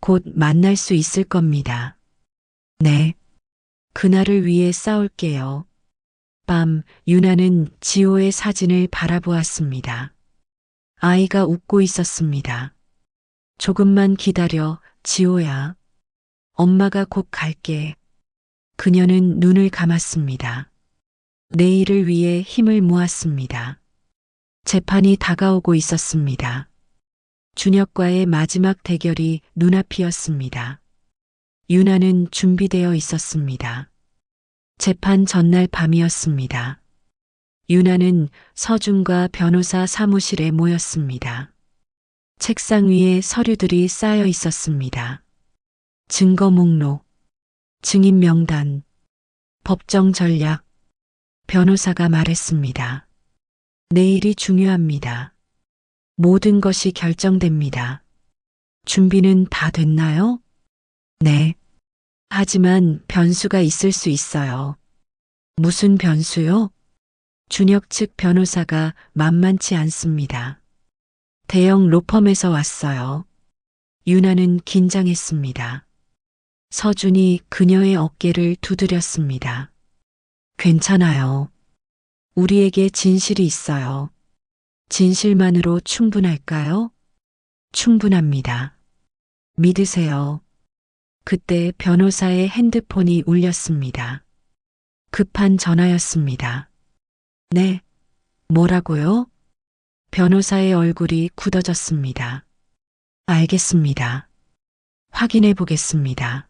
곧 만날 수 있을 겁니다. 네. 그날을 위해 싸울게요. 밤, 유나는 지호의 사진을 바라보았습니다. 아이가 웃고 있었습니다. 조금만 기다려, 지호야. 엄마가 곧 갈게. 그녀는 눈을 감았습니다. 내일을 위해 힘을 모았습니다. 재판이 다가오고 있었습니다. 준혁과의 마지막 대결이 눈앞이었습니다. 유나는 준비되어 있었습니다. 재판 전날 밤이었습니다. 유나는 서준과 변호사 사무실에 모였습니다. 책상 위에 서류들이 쌓여 있었습니다. 증거 목록, 증인 명단, 법정 전략. 변호사가 말했습니다. 내일이 중요합니다. 모든 것이 결정됩니다. 준비는 다 됐나요? 네. 하지만 변수가 있을 수 있어요. 무슨 변수요? 준혁 측 변호사가 만만치 않습니다. 대형 로펌에서 왔어요. 유나는 긴장했습니다. 서준이 그녀의 어깨를 두드렸습니다. 괜찮아요. 우리에게 진실이 있어요. 진실만으로 충분할까요? 충분합니다. 믿으세요. 그때 변호사의 핸드폰이 울렸습니다. 급한 전화였습니다. 네. 뭐라고요? 변호사의 얼굴이 굳어졌습니다. 알겠습니다. 확인해 보겠습니다.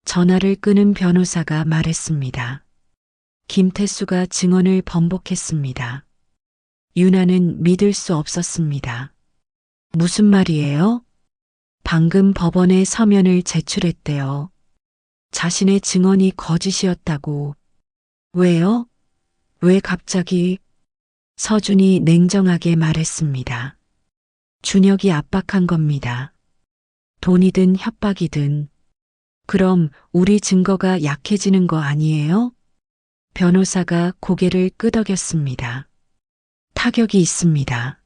전화를 끊은 변호사가 말했습니다. 김태수가 증언을 번복했습니다. 유나는 믿을 수 없었습니다. 무슨 말이에요? 방금 법원에 서면을 제출했대요. 자신의 증언이 거짓이었다고. 왜요? 왜 갑자기? 서준이 냉정하게 말했습니다. 준혁이 압박한 겁니다. 돈이든 협박이든. 그럼 우리 증거가 약해지는 거 아니에요? 변호사가 고개를 끄덕였습니다. 타격이 있습니다.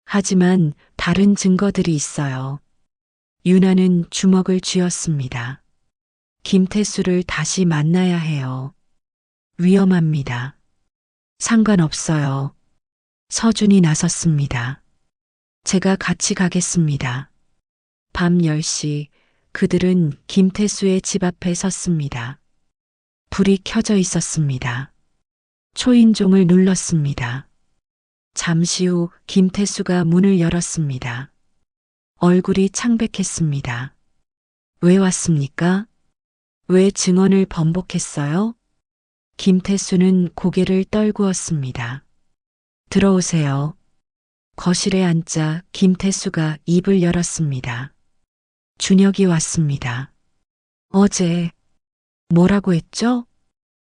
하지만 다른 증거들이 있어요. 유나는 주먹을 쥐었습니다. 김태수를 다시 만나야 해요. 위험합니다. 상관없어요. 서준이 나섰습니다. 제가 같이 가겠습니다. 밤 10시 그들은 김태수의 집 앞에 섰습니다. 불이 켜져 있었습니다. 초인종을 눌렀습니다. 잠시 후 김태수가 문을 열었습니다. 얼굴이 창백했습니다. 왜 왔습니까? 왜 증언을 번복했어요? 김태수는 고개를 떨구었습니다. 들어오세요. 거실에 앉자 김태수가 입을 열었습니다. 준혁이 왔습니다. 어제 뭐라고 했죠?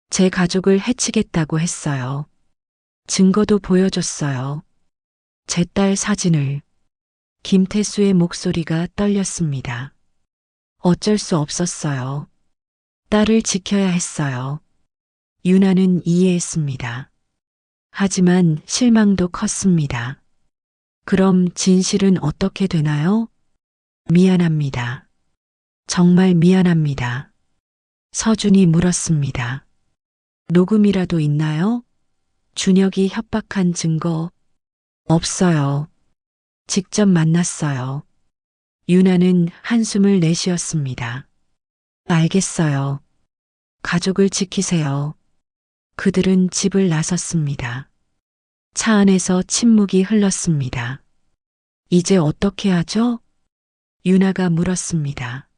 제 가족을 해치겠다고 했어요. 증거도 보여줬어요. 제 딸 사진을. 김태수의 목소리가 떨렸습니다. 어쩔 수 없었어요. 딸을 지켜야 했어요. 유나는 이해했습니다. 하지만 실망도 컸습니다. 그럼 진실은 어떻게 되나요? 미안합니다. 정말 미안합니다. 서준이 물었습니다. 녹음이라도 있나요? 준혁이 협박한 증거. 없어요. 직접 만났어요. 유나는 한숨을 내쉬었습니다. 알겠어요. 가족을 지키세요. 그들은 집을 나섰습니다. 차 안에서 침묵이 흘렀습니다. 이제 어떻게 하죠? 유나가 물었습니다.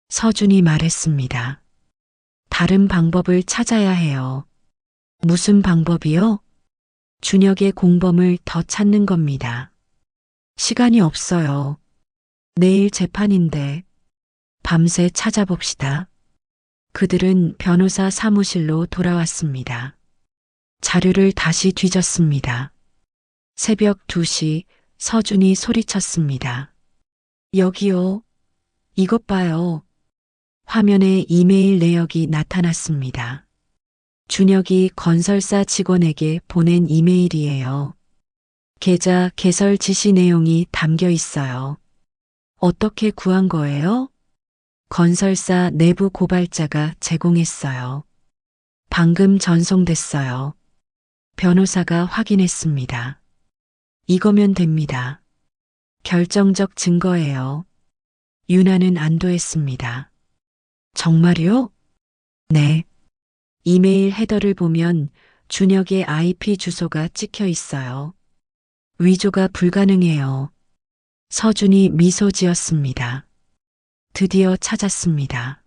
서준이 말했습니다. 다른 방법을 찾아야 해요. 무슨 방법이요? 준혁의 공범을 더 찾는 겁니다. 시간이 없어요. 내일 재판인데 밤새 찾아봅시다. 그들은 변호사 사무실로 돌아왔습니다. 자료를 다시 뒤졌습니다. 새벽 2시 서준이 소리쳤습니다. 여기요. 이것 봐요. 화면에 이메일 내역이 나타났습니다. 준혁이 건설사 직원에게 보낸 이메일이에요. 계좌 개설 지시 내용이 담겨 있어요. 어떻게 구한 거예요? 건설사 내부 고발자가 제공했어요. 방금 전송됐어요. 변호사가 확인했습니다. 이거면 됩니다. 결정적 증거예요. 유나는 안도했습니다. 정말요? 네. 이메일 헤더를 보면 준혁의 IP 주소가 찍혀 있어요. 위조가 불가능해요. 서준이 미소 지었습니다. 드디어 찾았습니다.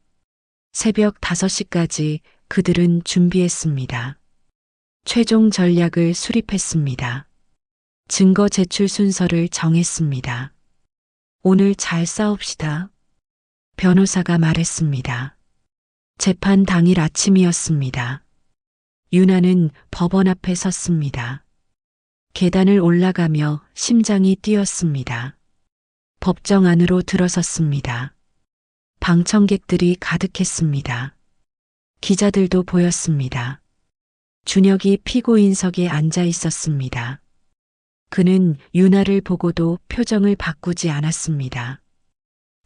새벽 5시까지 그들은 준비했습니다. 최종 전략을 수립했습니다. 증거 제출 순서를 정했습니다. 오늘 잘 싸웁시다. 변호사가 말했습니다. 재판 당일 아침이었습니다. 유나는 법원 앞에 섰습니다. 계단을 올라가며 심장이 뛰었습니다. 법정 안으로 들어섰습니다. 방청객들이 가득했습니다. 기자들도 보였습니다. 준혁이 피고인석에 앉아 있었습니다. 그는 유나를 보고도 표정을 바꾸지 않았습니다.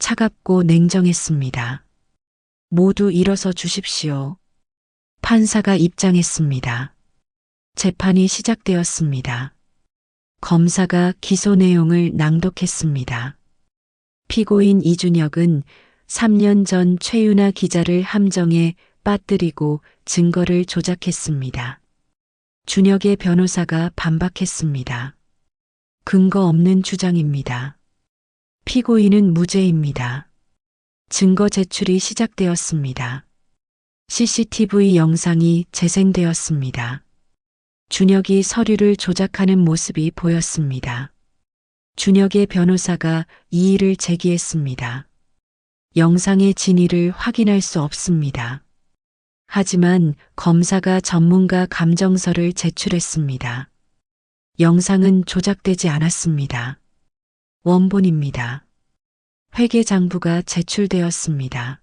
차갑고 냉정했습니다. 모두 일어서 주십시오. 판사가 입장했습니다. 재판이 시작되었습니다. 검사가 기소 내용을 낭독했습니다. 피고인 이준혁은 3년 전 최유나 기자를 함정에 빠뜨리고 증거를 조작했습니다. 준혁의 변호사가 반박했습니다. 근거 없는 주장입니다. 피고인은 무죄입니다. 증거 제출이 시작되었습니다. CCTV 영상이 재생되었습니다. 준혁이 서류를 조작하는 모습이 보였습니다. 준혁의 변호사가 이의를 제기했습니다. 영상의 진위를 확인할 수 없습니다. 하지만 검사가 전문가 감정서를 제출했습니다. 영상은 조작되지 않았습니다. 원본입니다. 회계장부가 제출되었습니다.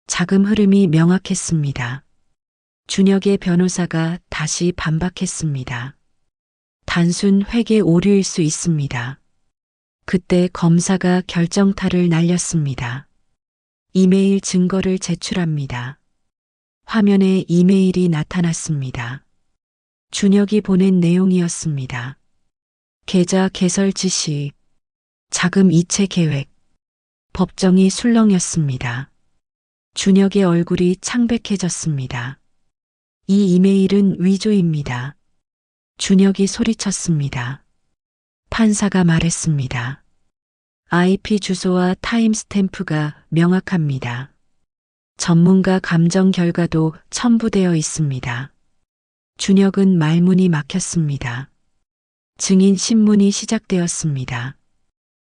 자금 흐름이 명확했습니다. 준혁의 변호사가 다시 반박했습니다. 단순 회계 오류일 수 있습니다. 그때 검사가 결정타를 날렸습니다. 이메일 증거를 제출합니다. 화면에 이메일이 나타났습니다. 준혁이 보낸 내용이었습니다. 계좌 개설 지시, 자금 이체 계획, 법정이 술렁였습니다. 준혁의 얼굴이 창백해졌습니다. 이 이메일은 위조입니다. 준혁이 소리쳤습니다. 판사가 말했습니다. IP 주소와 타임스탬프가 명확합니다. 전문가 감정 결과도 첨부되어 있습니다. 준혁은 말문이 막혔습니다. 증인 신문이 시작되었습니다.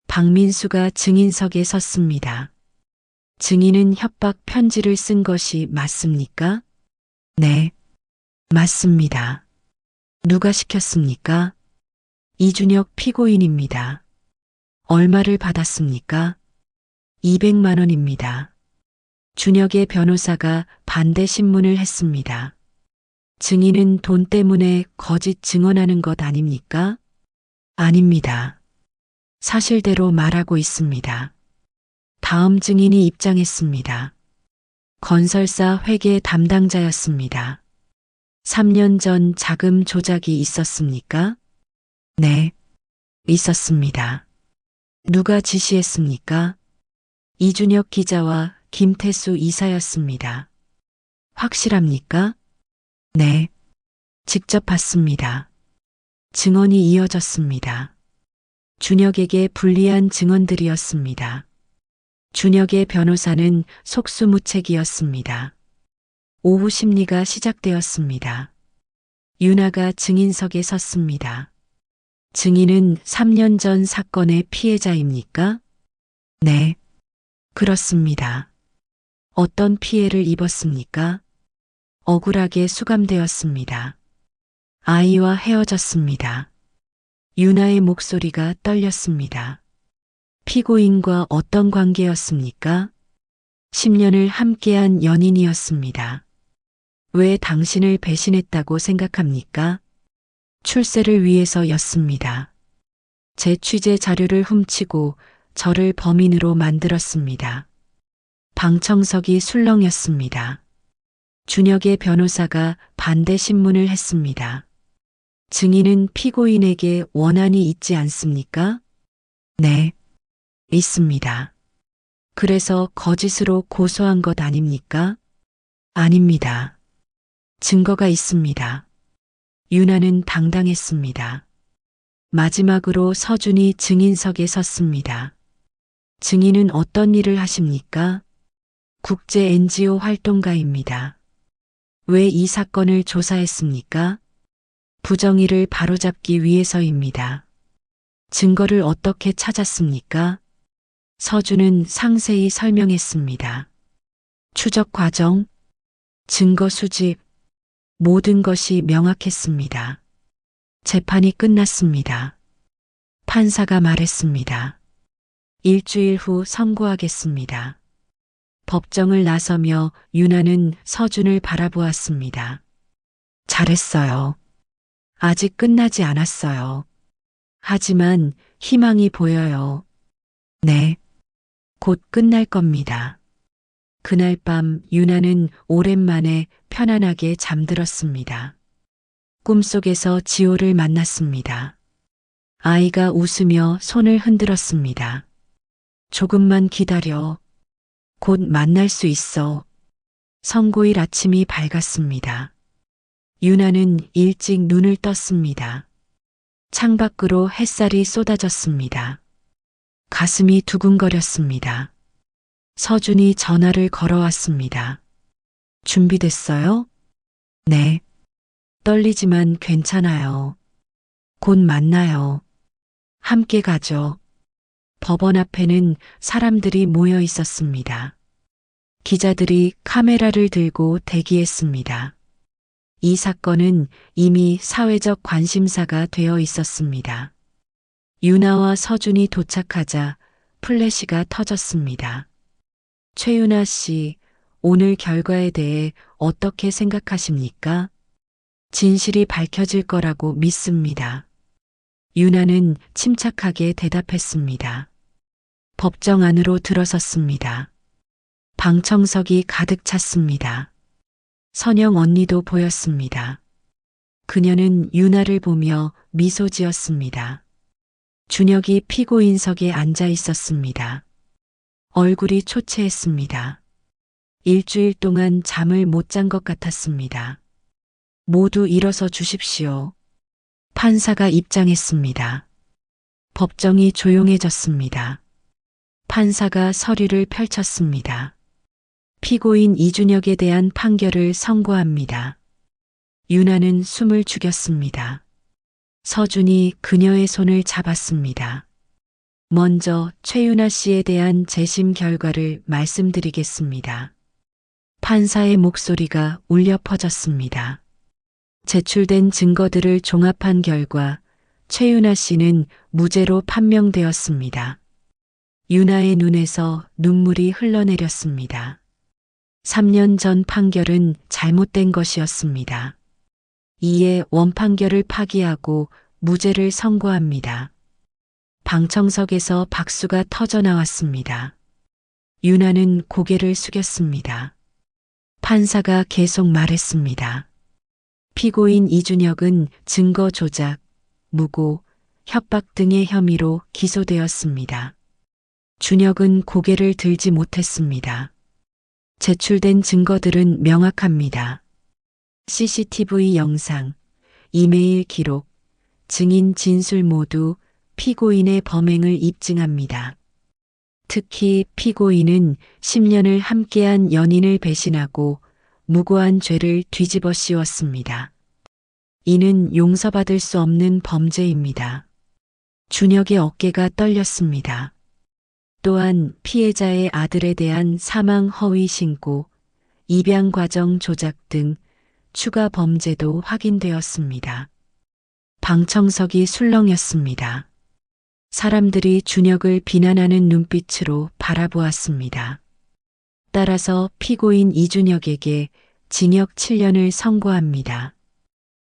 박민수가 증인석에 섰습니다. 증인은 협박 편지를 쓴 것이 맞습니까? 네, 맞습니다. 누가 시켰습니까? 이준혁 피고인입니다. 얼마를 받았습니까? 200만 원입니다. 준혁의 변호사가 반대 신문을 했습니다. 증인은 돈 때문에 거짓 증언하는 것 아닙니까? 아닙니다. 사실대로 말하고 있습니다. 다음 증인이 입장했습니다. 건설사 회계 담당자였습니다. 3년 전 자금 조작이 있었습니까? 네, 있었습니다. 누가 지시했습니까? 이준혁 기자와 김태수 이사였습니다. 확실합니까? 네, 직접 봤습니다. 증언이 이어졌습니다. 준혁에게 불리한 증언들이었습니다. 준혁의 변호사는 속수무책이었습니다. 오후 심리가 시작되었습니다. 윤아가 증인석에 섰습니다. 증인은 3년 전 사건의 피해자입니까? 네, 그렇습니다. 어떤 피해를 입었습니까? 억울하게 수감되었습니다. 아이와 헤어졌습니다. 윤아의 목소리가 떨렸습니다. 피고인과 어떤 관계였습니까? 10년을 함께한 연인이었습니다. 왜 당신을 배신했다고 생각합니까? 출세를 위해서였습니다. 제 취재 자료를 훔치고 저를 범인으로 만들었습니다. 방청석이 술렁였습니다. 준혁의 변호사가 반대 신문을 했습니다. 증인은 피고인에게 원한이 있지 않습니까? 네, 있습니다. 그래서 거짓으로 고소한 것 아닙니까? 아닙니다. 증거가 있습니다. 윤아는 당당했습니다. 마지막으로 서준이 증인석에 섰습니다. 증인은 어떤 일을 하십니까? 국제 NGO 활동가입니다. 왜 이 사건을 조사했습니까? 부정의를 바로잡기 위해서입니다. 증거를 어떻게 찾았습니까? 서준은 상세히 설명했습니다. 추적 과정, 증거 수집, 모든 것이 명확했습니다. 재판이 끝났습니다. 판사가 말했습니다. 일주일 후 선고하겠습니다. 법정을 나서며 윤아는 서준을 바라보았습니다. 잘했어요. 아직 끝나지 않았어요. 하지만 희망이 보여요. 네, 곧 끝날 겁니다. 그날 밤 윤아는 오랜만에 편안하게 잠들었습니다. 꿈속에서 지호를 만났습니다. 아이가 웃으며 손을 흔들었습니다. 조금만 기다려. 곧 만날 수 있어. 선고일 아침이 밝았습니다. 윤아는 일찍 눈을 떴습니다. 창밖으로 햇살이 쏟아졌습니다. 가슴이 두근거렸습니다. 서준이 전화를 걸어왔습니다. 준비됐어요? 네. 떨리지만 괜찮아요. 곧 만나요. 함께 가죠. 법원 앞에는 사람들이 모여 있었습니다. 기자들이 카메라를 들고 대기했습니다. 이 사건은 이미 사회적 관심사가 되어 있었습니다. 윤아와 서준이 도착하자 플래시가 터졌습니다. 최윤아 씨, 오늘 결과에 대해 어떻게 생각하십니까? 진실이 밝혀질 거라고 믿습니다. 윤아는 침착하게 대답했습니다. 법정 안으로 들어섰습니다. 방청석이 가득 찼습니다. 선영 언니도 보였습니다. 그녀는 윤아를 보며 미소 지었습니다. 준혁이 피고인석에 앉아 있었습니다. 얼굴이 초췌했습니다. 일주일 동안 잠을 못 잔 것 같았습니다. 모두 일어서 주십시오. 판사가 입장했습니다. 법정이 조용해졌습니다. 판사가 서류를 펼쳤습니다. 피고인 이준혁에 대한 판결을 선고합니다. 윤아는 숨을 죽였습니다. 서준이 그녀의 손을 잡았습니다. 먼저 최윤아 씨에 대한 재심 결과를 말씀드리겠습니다. 판사의 목소리가 울려 퍼졌습니다. 제출된 증거들을 종합한 결과 최윤아 씨는 무죄로 판명되었습니다. 윤아의 눈에서 눈물이 흘러내렸습니다. 3년 전 판결은 잘못된 것이었습니다. 이에 원판결을 파기하고 무죄를 선고합니다. 방청석에서 박수가 터져 나왔습니다. 윤아는 고개를 숙였습니다. 판사가 계속 말했습니다. 피고인 이준혁은 증거 조작, 무고, 협박 등의 혐의로 기소되었습니다. 준혁은 고개를 들지 못했습니다. 제출된 증거들은 명확합니다. CCTV 영상, 이메일 기록, 증인 진술 모두 피고인의 범행을 입증합니다. 특히 피고인은 10년을 함께한 연인을 배신하고 무고한 죄를 뒤집어 씌웠습니다. 이는 용서받을 수 없는 범죄입니다. 준혁의 어깨가 떨렸습니다. 또한 피해자의 아들에 대한 사망 허위 신고, 입양 과정 조작 등 추가 범죄도 확인되었습니다. 방청석이 술렁였습니다. 사람들이 준혁을 비난하는 눈빛으로 바라보았습니다. 따라서 피고인 이준혁에게 징역 7년을 선고합니다.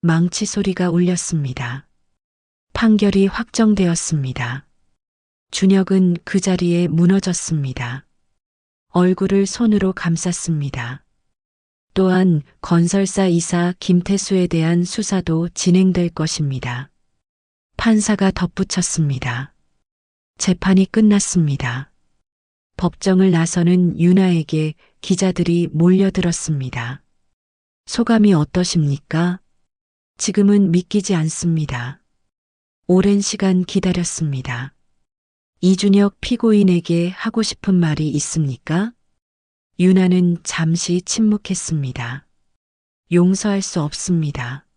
망치 소리가 울렸습니다. 판결이 확정되었습니다. 준혁은 그 자리에 무너졌습니다. 얼굴을 손으로 감쌌습니다. 또한 건설사 이사 김태수에 대한 수사도 진행될 것입니다. 판사가 덧붙였습니다. 재판이 끝났습니다. 법정을 나서는 윤아에게 기자들이 몰려들었습니다. 소감이 어떠십니까? 지금은 믿기지 않습니다. 오랜 시간 기다렸습니다. 이준혁 피고인에게 하고 싶은 말이 있습니까? 윤아는 잠시 침묵했습니다. 용서할 수 없습니다.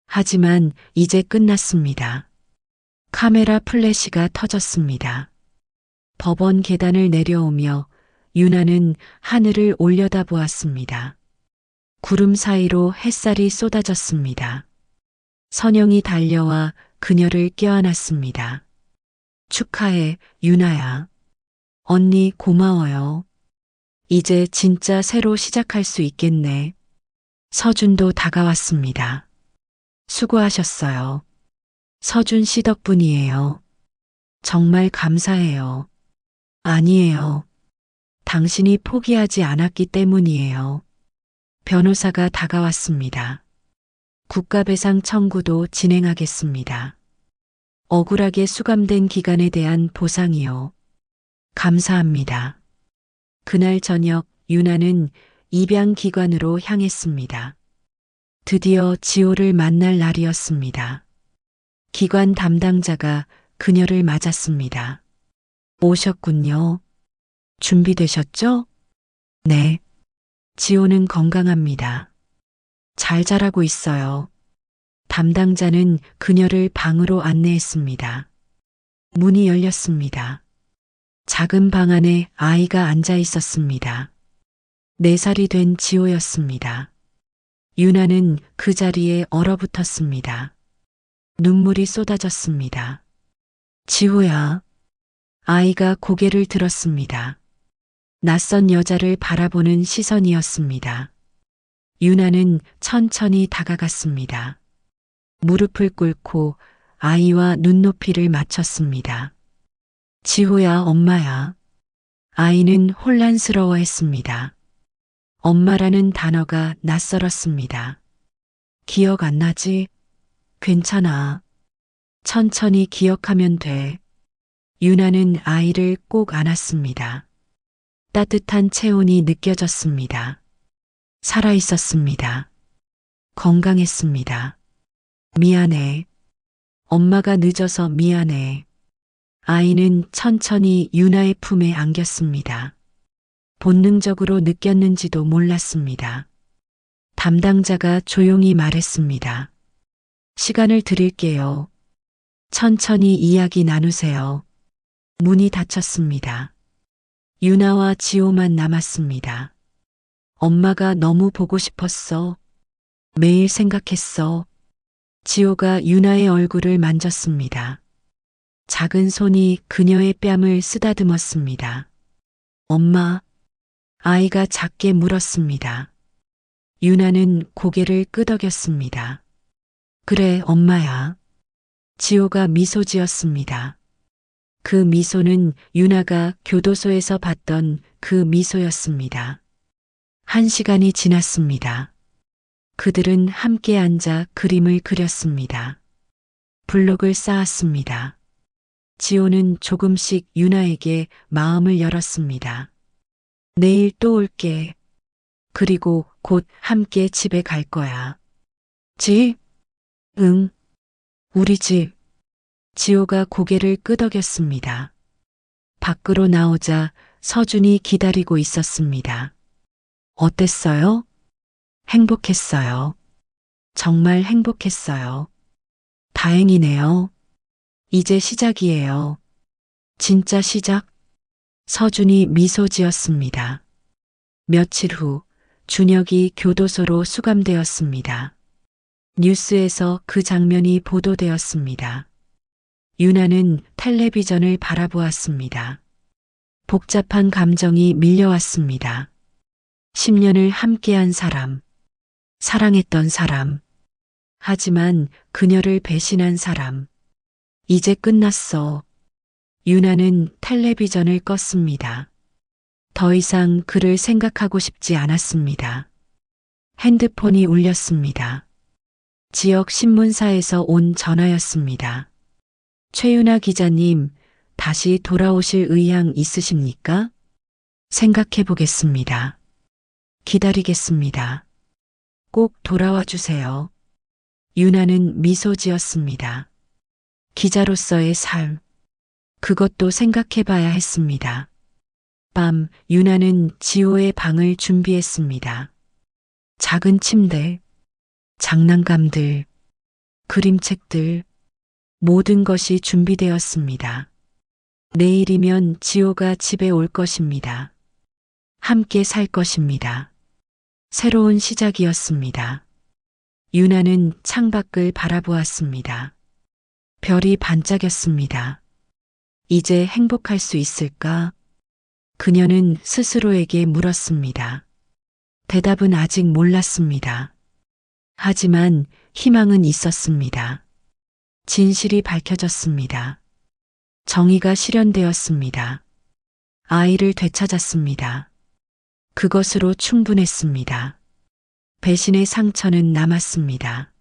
하지만 이제 끝났습니다. 카메라 플래시가 터졌습니다. 법원 계단을 내려오며 윤아는 하늘을 올려다보았습니다. 구름 사이로 햇살이 쏟아졌습니다. 선영이 달려와 그녀를 껴안았습니다. 축하해, 윤아야. 언니 고마워요. 이제 진짜 새로 시작할 수 있겠네. 서준도 다가왔습니다. 수고하셨어요. 서준 씨 덕분이에요. 정말 감사해요. 아니에요. 당신이 포기하지 않았기 때문이에요. 변호사가 다가왔습니다. 국가배상 청구도 진행하겠습니다. 억울하게 수감된 기간에 대한 보상이요. 감사합니다. 그날 저녁 윤아는 입양기관으로 향했습니다. 드디어 지호를 만날 날이었습니다. 기관 담당자가 그녀를 맞았습니다. 오셨군요. 준비되셨죠? 네. 지호는 건강합니다. 잘 자라고 있어요. 담당자는 그녀를 방으로 안내했습니다. 문이 열렸습니다. 작은 방 안에 아이가 앉아 있었습니다. 4살이 된 지호였습니다. 윤아는 그 자리에 얼어붙었습니다. 눈물이 쏟아졌습니다. 지호야. 아이가 고개를 들었습니다. 낯선 여자를 바라보는 시선이었습니다. 윤아는 천천히 다가갔습니다. 무릎을 꿇고 아이와 눈높이를 맞췄습니다. 지호야, 엄마야. 아이는 혼란스러워했습니다. 엄마라는 단어가 낯설었습니다. 기억 안 나지? 괜찮아. 천천히 기억하면 돼. 윤아는 아이를 꼭 안았습니다. 따뜻한 체온이 느껴졌습니다. 살아있었습니다. 건강했습니다. 미안해. 엄마가 늦어서 미안해. 아이는 천천히 윤아의 품에 안겼습니다. 본능적으로 느꼈는지도 몰랐습니다. 담당자가 조용히 말했습니다. 시간을 드릴게요. 천천히 이야기 나누세요. 문이 닫혔습니다. 윤아와 지호만 남았습니다. 엄마가 너무 보고 싶었어. 매일 생각했어. 지호가 윤아의 얼굴을 만졌습니다. 작은 손이 그녀의 뺨을 쓰다듬었습니다. 엄마, 아이가 작게 물었습니다. 윤아는 고개를 끄덕였습니다. 그래, 엄마야. 지호가 미소 지었습니다. 그 미소는 윤아가 교도소에서 봤던 그 미소였습니다. 1시간이 지났습니다. 그들은 함께 앉아 그림을 그렸습니다. 블록을 쌓았습니다. 지호는 조금씩 윤아에게 마음을 열었습니다. 내일 또 올게. 그리고 곧 함께 집에 갈 거야. 집? 응. 우리 집. 지호가 고개를 끄덕였습니다. 밖으로 나오자 서준이 기다리고 있었습니다. 어땠어요? 행복했어요. 정말 행복했어요. 다행이네요. 이제 시작이에요. 진짜 시작? 서준이 미소 지었습니다. 며칠 후 준혁이 교도소로 수감되었습니다. 뉴스에서 그 장면이 보도되었습니다. 유나는 텔레비전을 바라보았습니다. 복잡한 감정이 밀려왔습니다. 10년을 함께한 사람, 사랑했던 사람, 하지만 그녀를 배신한 사람. 이제 끝났어. 유나는 텔레비전을 껐습니다. 더 이상 그를 생각하고 싶지 않았습니다. 핸드폰이 울렸습니다. 지역 신문사에서 온 전화였습니다. 최유나 기자님, 다시 돌아오실 의향 있으십니까? 생각해 보겠습니다. 기다리겠습니다. 꼭 돌아와 주세요. 유나는 미소 지었습니다. 기자로서의 삶, 그것도 생각해 봐야 했습니다. 밤, 유나는 지호의 방을 준비했습니다. 작은 침대, 장난감들, 그림책들, 모든 것이 준비되었습니다. 내일이면 지호가 집에 올 것입니다. 함께 살 것입니다. 새로운 시작이었습니다. 유나는 창밖을 바라보았습니다. 별이 반짝였습니다. 이제 행복할 수 있을까? 그녀는 스스로에게 물었습니다. 대답은 아직 몰랐습니다. 하지만 희망은 있었습니다. 진실이 밝혀졌습니다. 정의가 실현되었습니다. 아이를 되찾았습니다. 그것으로 충분했습니다. 배신의 상처는 남았습니다.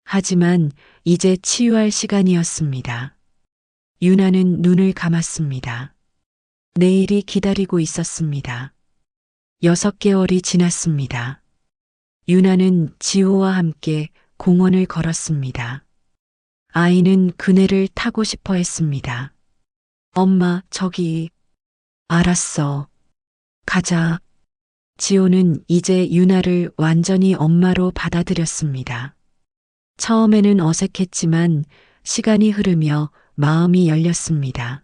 하지만 이제 치유할 시간이었습니다. 유나는 눈을 감았습니다. 내일이 기다리고 있었습니다. 6개월이 지났습니다. 유나는 지호와 함께 공원을 걸었습니다. 아이는 그네를 타고 싶어 했습니다. 엄마, 저기. 알았어. 가자. 지호는 이제 유나를 완전히 엄마로 받아들였습니다. 처음에는 어색했지만 시간이 흐르며 마음이 열렸습니다.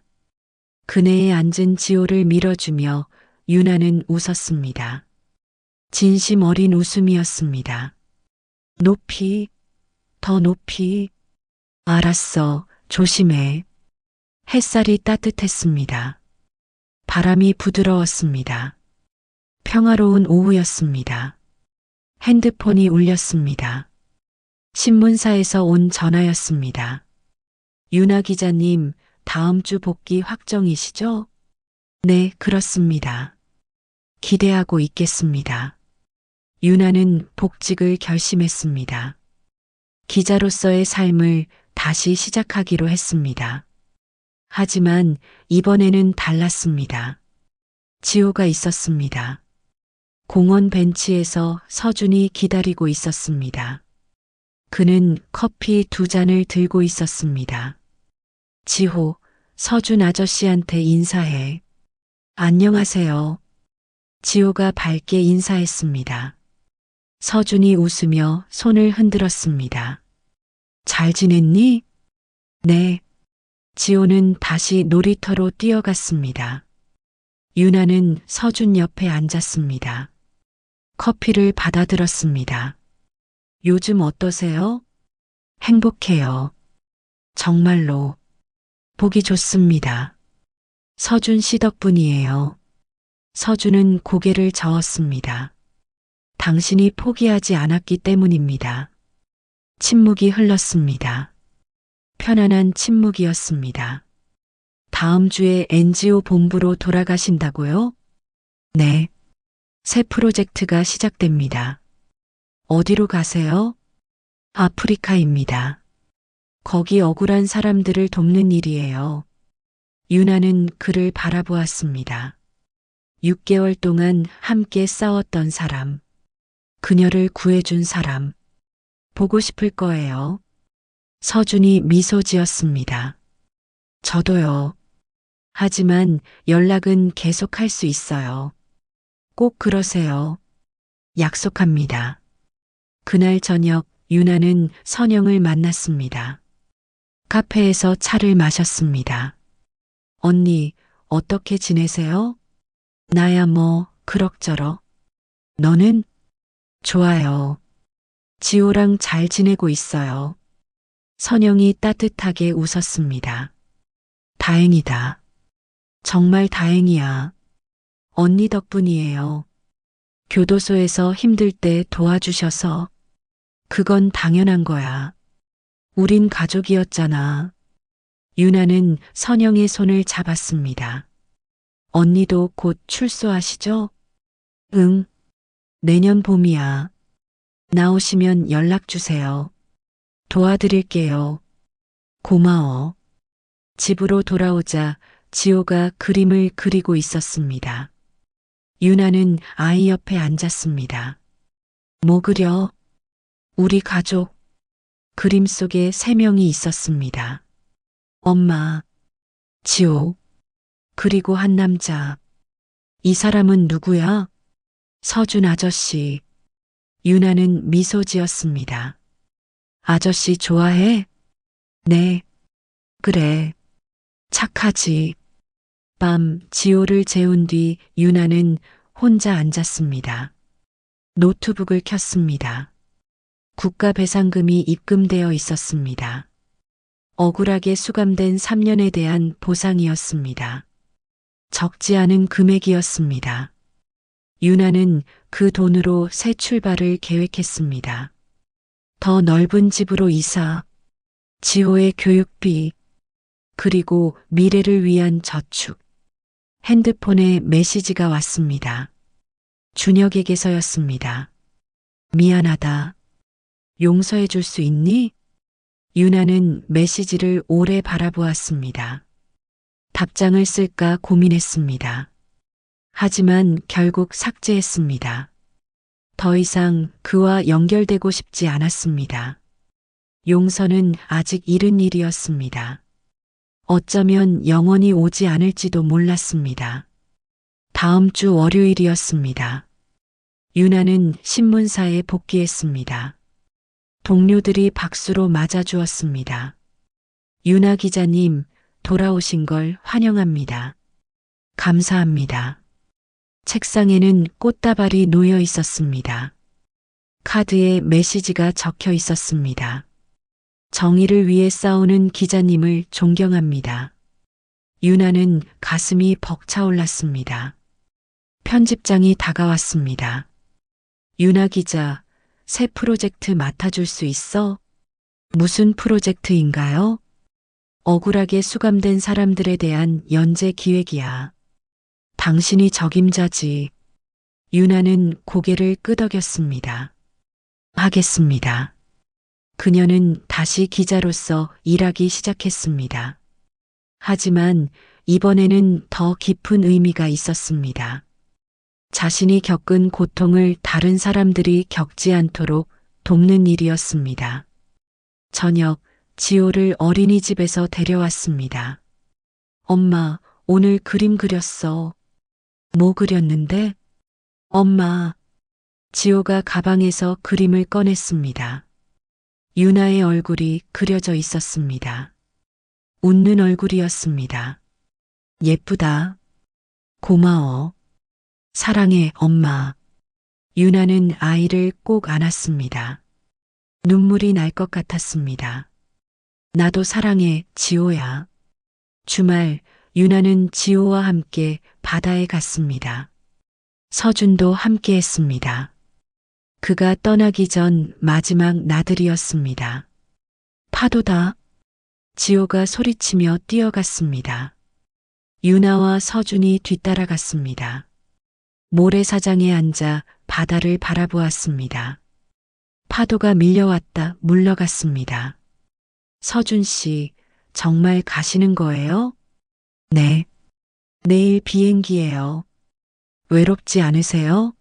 그네에 앉은 지호를 밀어주며 유나는 웃었습니다. 진심 어린 웃음이었습니다. 높이, 더 높이. 알았어, 조심해. 햇살이 따뜻했습니다. 바람이 부드러웠습니다. 평화로운 오후였습니다. 핸드폰이 울렸습니다. 신문사에서 온 전화였습니다. 유나 기자님, 다음 주 복귀 확정이시죠? 네, 그렇습니다. 기대하고 있겠습니다. 유나는 복직을 결심했습니다. 기자로서의 삶을 다시 시작하기로 했습니다. 하지만 이번에는 달랐습니다. 지호가 있었습니다. 공원 벤치에서 서준이 기다리고 있었습니다. 그는 커피 2잔을 들고 있었습니다. 지호, 서준 아저씨한테 인사해. 안녕하세요. 지호가 밝게 인사했습니다. 서준이 웃으며 손을 흔들었습니다. 잘 지냈니? 네. 지호는 다시 놀이터로 뛰어갔습니다. 유나는 서준 옆에 앉았습니다. 커피를 받아들었습니다. 요즘 어떠세요? 행복해요. 정말로. 보기 좋습니다. 서준 씨 덕분이에요. 서준은 고개를 저었습니다. 당신이 포기하지 않았기 때문입니다. 침묵이 흘렀습니다. 편안한 침묵이었습니다. 다음 주에 NGO 본부로 돌아가신다고요? 네. 새 프로젝트가 시작됩니다. 어디로 가세요? 아프리카입니다. 거기 억울한 사람들을 돕는 일이에요. 유나는 그를 바라보았습니다. 6개월 동안 함께 싸웠던 사람, 그녀를 구해준 사람, 보고 싶을 거예요. 서준이 미소 지었습니다. 저도요. 하지만 연락은 계속 할 수 있어요. 꼭 그러세요. 약속합니다. 그날 저녁 유나는 선영을 만났습니다. 카페에서 차를 마셨습니다. 언니, 어떻게 지내세요? 나야 뭐, 그럭저럭. 너는? 좋아요. 지호랑 잘 지내고 있어요. 선영이 따뜻하게 웃었습니다. 다행이다. 정말 다행이야. 언니 덕분이에요. 교도소에서 힘들 때 도와주셔서. 그건 당연한 거야. 우린 가족이었잖아. 유나는 선영의 손을 잡았습니다. 언니도 곧 출소하시죠? 응. 내년 봄이야. 나오시면 연락 주세요. 도와드릴게요. 고마워. 집으로 돌아오자 지호가 그림을 그리고 있었습니다. 유나는 아이 옆에 앉았습니다. 뭐 그려? 우리 가족. 그림 속에 세 명이 있었습니다. 엄마, 지호, 그리고 한 남자. 이 사람은 누구야? 서준 아저씨. 유나는 미소 지었습니다. 아저씨 좋아해? 네. 그래. 착하지. 밤 지호를 재운 뒤 유나는 혼자 앉았습니다. 노트북을 켰습니다. 국가배상금이 입금되어 있었습니다. 억울하게 수감된 3년에 대한 보상이었습니다. 적지 않은 금액이었습니다. 유나는 그 돈으로 새 출발을 계획했습니다. 더 넓은 집으로 이사, 지호의 교육비, 그리고 미래를 위한 저축. 핸드폰에 메시지가 왔습니다. 준혁에게서였습니다. 미안하다. 용서해 줄 수 있니? 유나는 메시지를 오래 바라보았습니다. 답장을 쓸까 고민했습니다. 하지만 결국 삭제했습니다. 더 이상 그와 연결되고 싶지 않았습니다. 용서는 아직 이른 일이었습니다. 어쩌면 영원히 오지 않을지도 몰랐습니다. 다음 주 월요일이었습니다. 유나는 신문사에 복귀했습니다. 동료들이 박수로 맞아주었습니다. 유나 기자님, 돌아오신 걸 환영합니다. 감사합니다. 책상에는 꽃다발이 놓여 있었습니다. 카드에 메시지가 적혀 있었습니다. 정의를 위해 싸우는 기자님을 존경합니다. 유나는 가슴이 벅차올랐습니다. 편집장이 다가왔습니다. 유나 기자, 새 프로젝트 맡아줄 수 있어? 무슨 프로젝트인가요? 억울하게 수감된 사람들에 대한 연재 기획이야. 당신이 적임자지. 유나는 고개를 끄덕였습니다. 하겠습니다. 그녀는 다시 기자로서 일하기 시작했습니다. 하지만 이번에는 더 깊은 의미가 있었습니다. 자신이 겪은 고통을 다른 사람들이 겪지 않도록 돕는 일이었습니다. 저녁, 지호를 어린이집에서 데려왔습니다. 엄마, 오늘 그림 그렸어. 뭐 그렸는데? 엄마. 지호가 가방에서 그림을 꺼냈습니다. 유나의 얼굴이 그려져 있었습니다. 웃는 얼굴이었습니다. 예쁘다. 고마워. 사랑해, 엄마. 유나는 아이를 꼭 안았습니다. 눈물이 날 것 같았습니다. 나도 사랑해, 지호야. 주말, 유나는 지호와 함께 바다에 갔습니다. 서준도 함께 했습니다. 그가 떠나기 전 마지막 나들이였습니다. 파도다. 지호가 소리치며 뛰어갔습니다. 유나와 서준이 뒤따라갔습니다. 모래사장에 앉아 바다를 바라보았습니다. 파도가 밀려왔다 물러갔습니다. 서준 씨, 정말 가시는 거예요? 네. 내일 비행기예요. 외롭지 않으세요?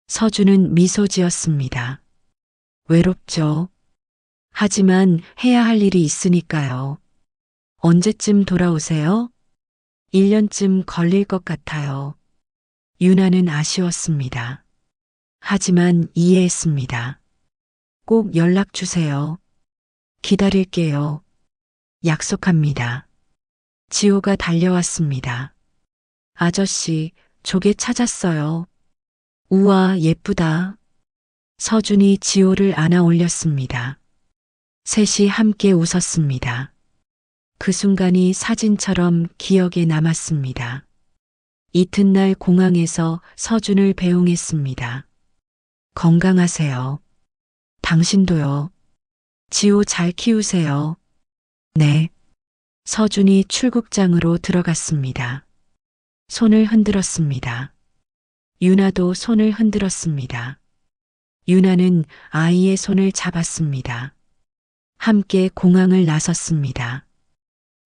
서준은 미소 지었습니다. 외롭죠. 하지만 해야 할 일이 있으니까요. 언제쯤 돌아오세요? 1년쯤 걸릴 것 같아요. 유나는 아쉬웠습니다. 하지만 이해했습니다. 꼭 연락 주세요. 기다릴게요. 약속합니다. 지호가 달려왔습니다. 아저씨, 조개 찾았어요. 우와, 예쁘다. 서준이 지호를 안아 올렸습니다. 셋이 함께 웃었습니다. 그 순간이 사진처럼 기억에 남았습니다. 이튿날 공항에서 서준을 배웅했습니다. 건강하세요. 당신도요. 지호 잘 키우세요. 네. 서준이 출국장으로 들어갔습니다. 손을 흔들었습니다. 유나도 손을 흔들었습니다. 유나는 아이의 손을 잡았습니다. 함께 공항을 나섰습니다.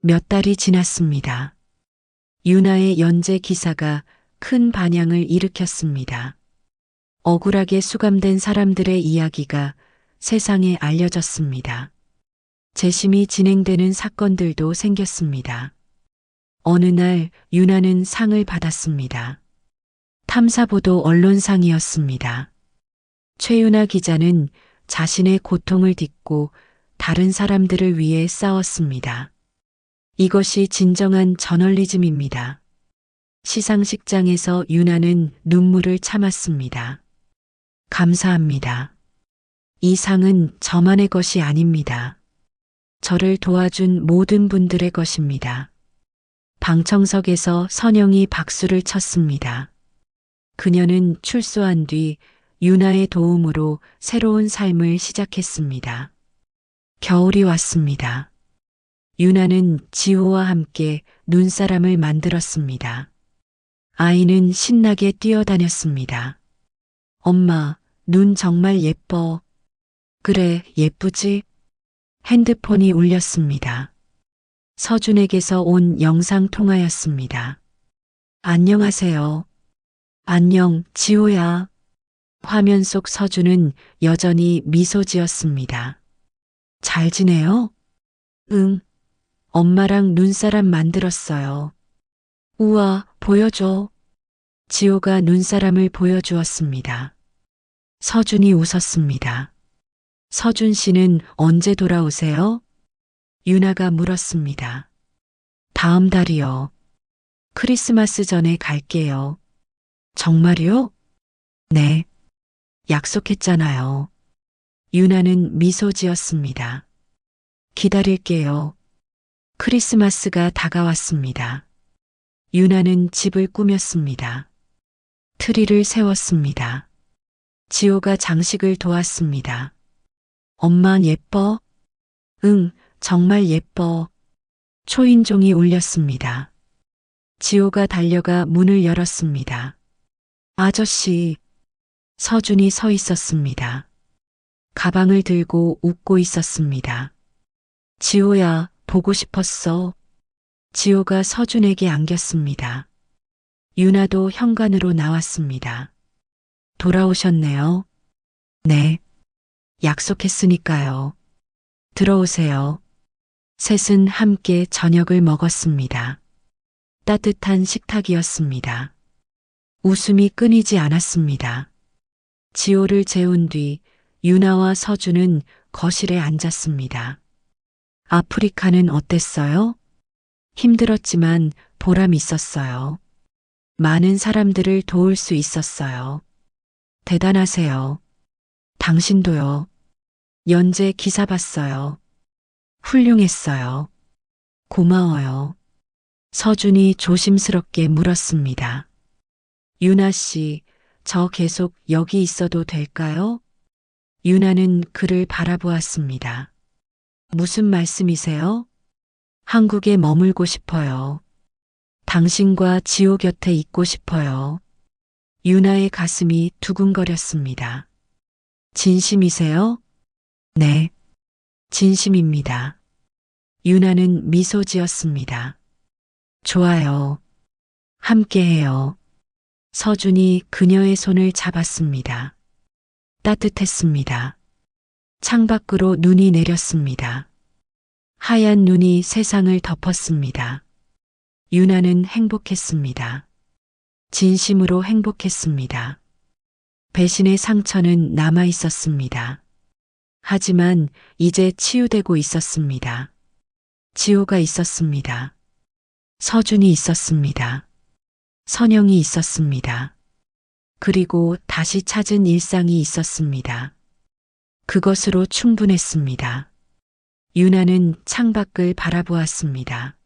몇 달이 지났습니다. 유나의 연재 기사가 큰 반향을 일으켰습니다. 억울하게 수감된 사람들의 이야기가 세상에 알려졌습니다. 재심이 진행되는 사건들도 생겼습니다. 어느 날 유나는 상을 받았습니다. 탐사보도 언론상이었습니다. 최유나 기자는 자신의 고통을 딛고 다른 사람들을 위해 싸웠습니다. 이것이 진정한 저널리즘입니다. 시상식장에서 유나는 눈물을 참았습니다. 감사합니다. 이 상은 저만의 것이 아닙니다. 저를 도와준 모든 분들의 것입니다. 방청석에서 선영이 박수를 쳤습니다. 그녀는 출소한 뒤 유나의 도움으로 새로운 삶을 시작했습니다. 겨울이 왔습니다. 유나는 지호와 함께 눈사람을 만들었습니다. 아이는 신나게 뛰어다녔습니다. 엄마, 눈 정말 예뻐. 그래, 예쁘지? 핸드폰이 울렸습니다. 서준에게서 온 영상 통화였습니다. 안녕하세요. 안녕, 지호야. 화면 속 서준은 여전히 미소 지었습니다. 잘 지내요? 응. 엄마랑 눈사람 만들었어요. 우와, 보여줘. 지호가 눈사람을 보여주었습니다. 서준이 웃었습니다. 서준 씨는 언제 돌아오세요? 유나가 물었습니다. 다음 달이요. 크리스마스 전에 갈게요. 정말요? 네. 약속했잖아요. 유나는 미소 지었습니다. 기다릴게요. 크리스마스가 다가왔습니다. 유나는 집을 꾸몄습니다. 트리를 세웠습니다. 지호가 장식을 도왔습니다. 엄마 예뻐? 응, 정말 예뻐. 초인종이 울렸습니다. 지호가 달려가 문을 열었습니다. 아저씨. 서준이 서 있었습니다. 가방을 들고 웃고 있었습니다. 지호야, 보고 싶었어. 지호가 서준에게 안겼습니다. 유나도 현관으로 나왔습니다. 돌아오셨네요. 네. 약속했으니까요. 들어오세요. 셋은 함께 저녁을 먹었습니다. 따뜻한 식탁이었습니다. 웃음이 끊이지 않았습니다. 지호를 재운 뒤 유나와 서준은 거실에 앉았습니다. 아프리카는 어땠어요? 힘들었지만 보람 있었어요. 많은 사람들을 도울 수 있었어요. 대단하세요. 당신도요. 연재 기사 봤어요. 훌륭했어요. 고마워요. 서준이 조심스럽게 물었습니다. 유나 씨, 저 계속 여기 있어도 될까요? 유나는 그를 바라보았습니다. 무슨 말씀이세요? 한국에 머물고 싶어요. 당신과 지호 곁에 있고 싶어요. 유나의 가슴이 두근거렸습니다. 진심이세요? 네. 진심입니다. 유나는 미소 지었습니다. 좋아요. 함께해요. 서준이 그녀의 손을 잡았습니다. 따뜻했습니다. 창밖으로 눈이 내렸습니다. 하얀 눈이 세상을 덮었습니다. 유나는 행복했습니다. 진심으로 행복했습니다. 배신의 상처는 남아 있었습니다. 하지만 이제 치유되고 있었습니다. 지호가 있었습니다. 서준이 있었습니다. 선영이 있었습니다. 그리고 다시 찾은 일상이 있었습니다. 그것으로 충분했습니다. 유나는 창밖을 바라보았습니다.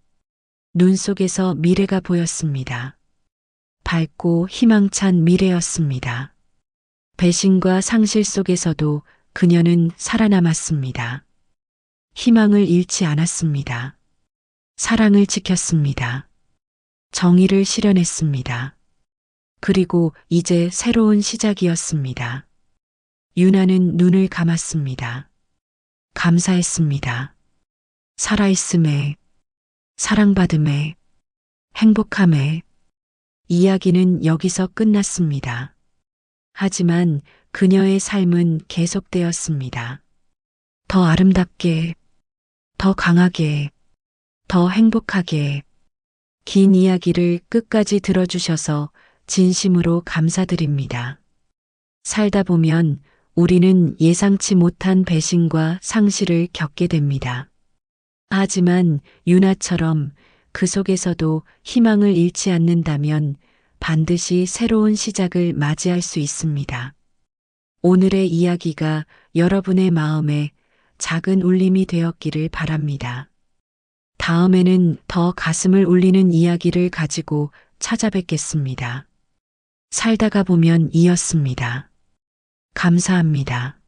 눈 속에서 미래가 보였습니다. 밝고 희망찬 미래였습니다. 배신과 상실 속에서도 그녀는 살아남았습니다. 희망을 잃지 않았습니다. 사랑을 지켰습니다. 정의를 실현했습니다. 그리고 이제 새로운 시작이었습니다. 유나는 눈을 감았습니다. 감사했습니다. 살아있음에, 사랑받음에, 행복함에. 이야기는 여기서 끝났습니다. 하지만 그녀의 삶은 계속되었습니다. 더 아름답게, 더 강하게, 더 행복하게. 긴 이야기를 끝까지 들어주셔서 진심으로 감사드립니다. 살다 보면 우리는 예상치 못한 배신과 상실을 겪게 됩니다. 하지만 유나처럼 그 속에서도 희망을 잃지 않는다면 반드시 새로운 시작을 맞이할 수 있습니다. 오늘의 이야기가 여러분의 마음에 작은 울림이 되었기를 바랍니다. 다음에는 더 가슴을 울리는 이야기를 가지고 찾아뵙겠습니다. 살다가 보면 이었습니다. 감사합니다.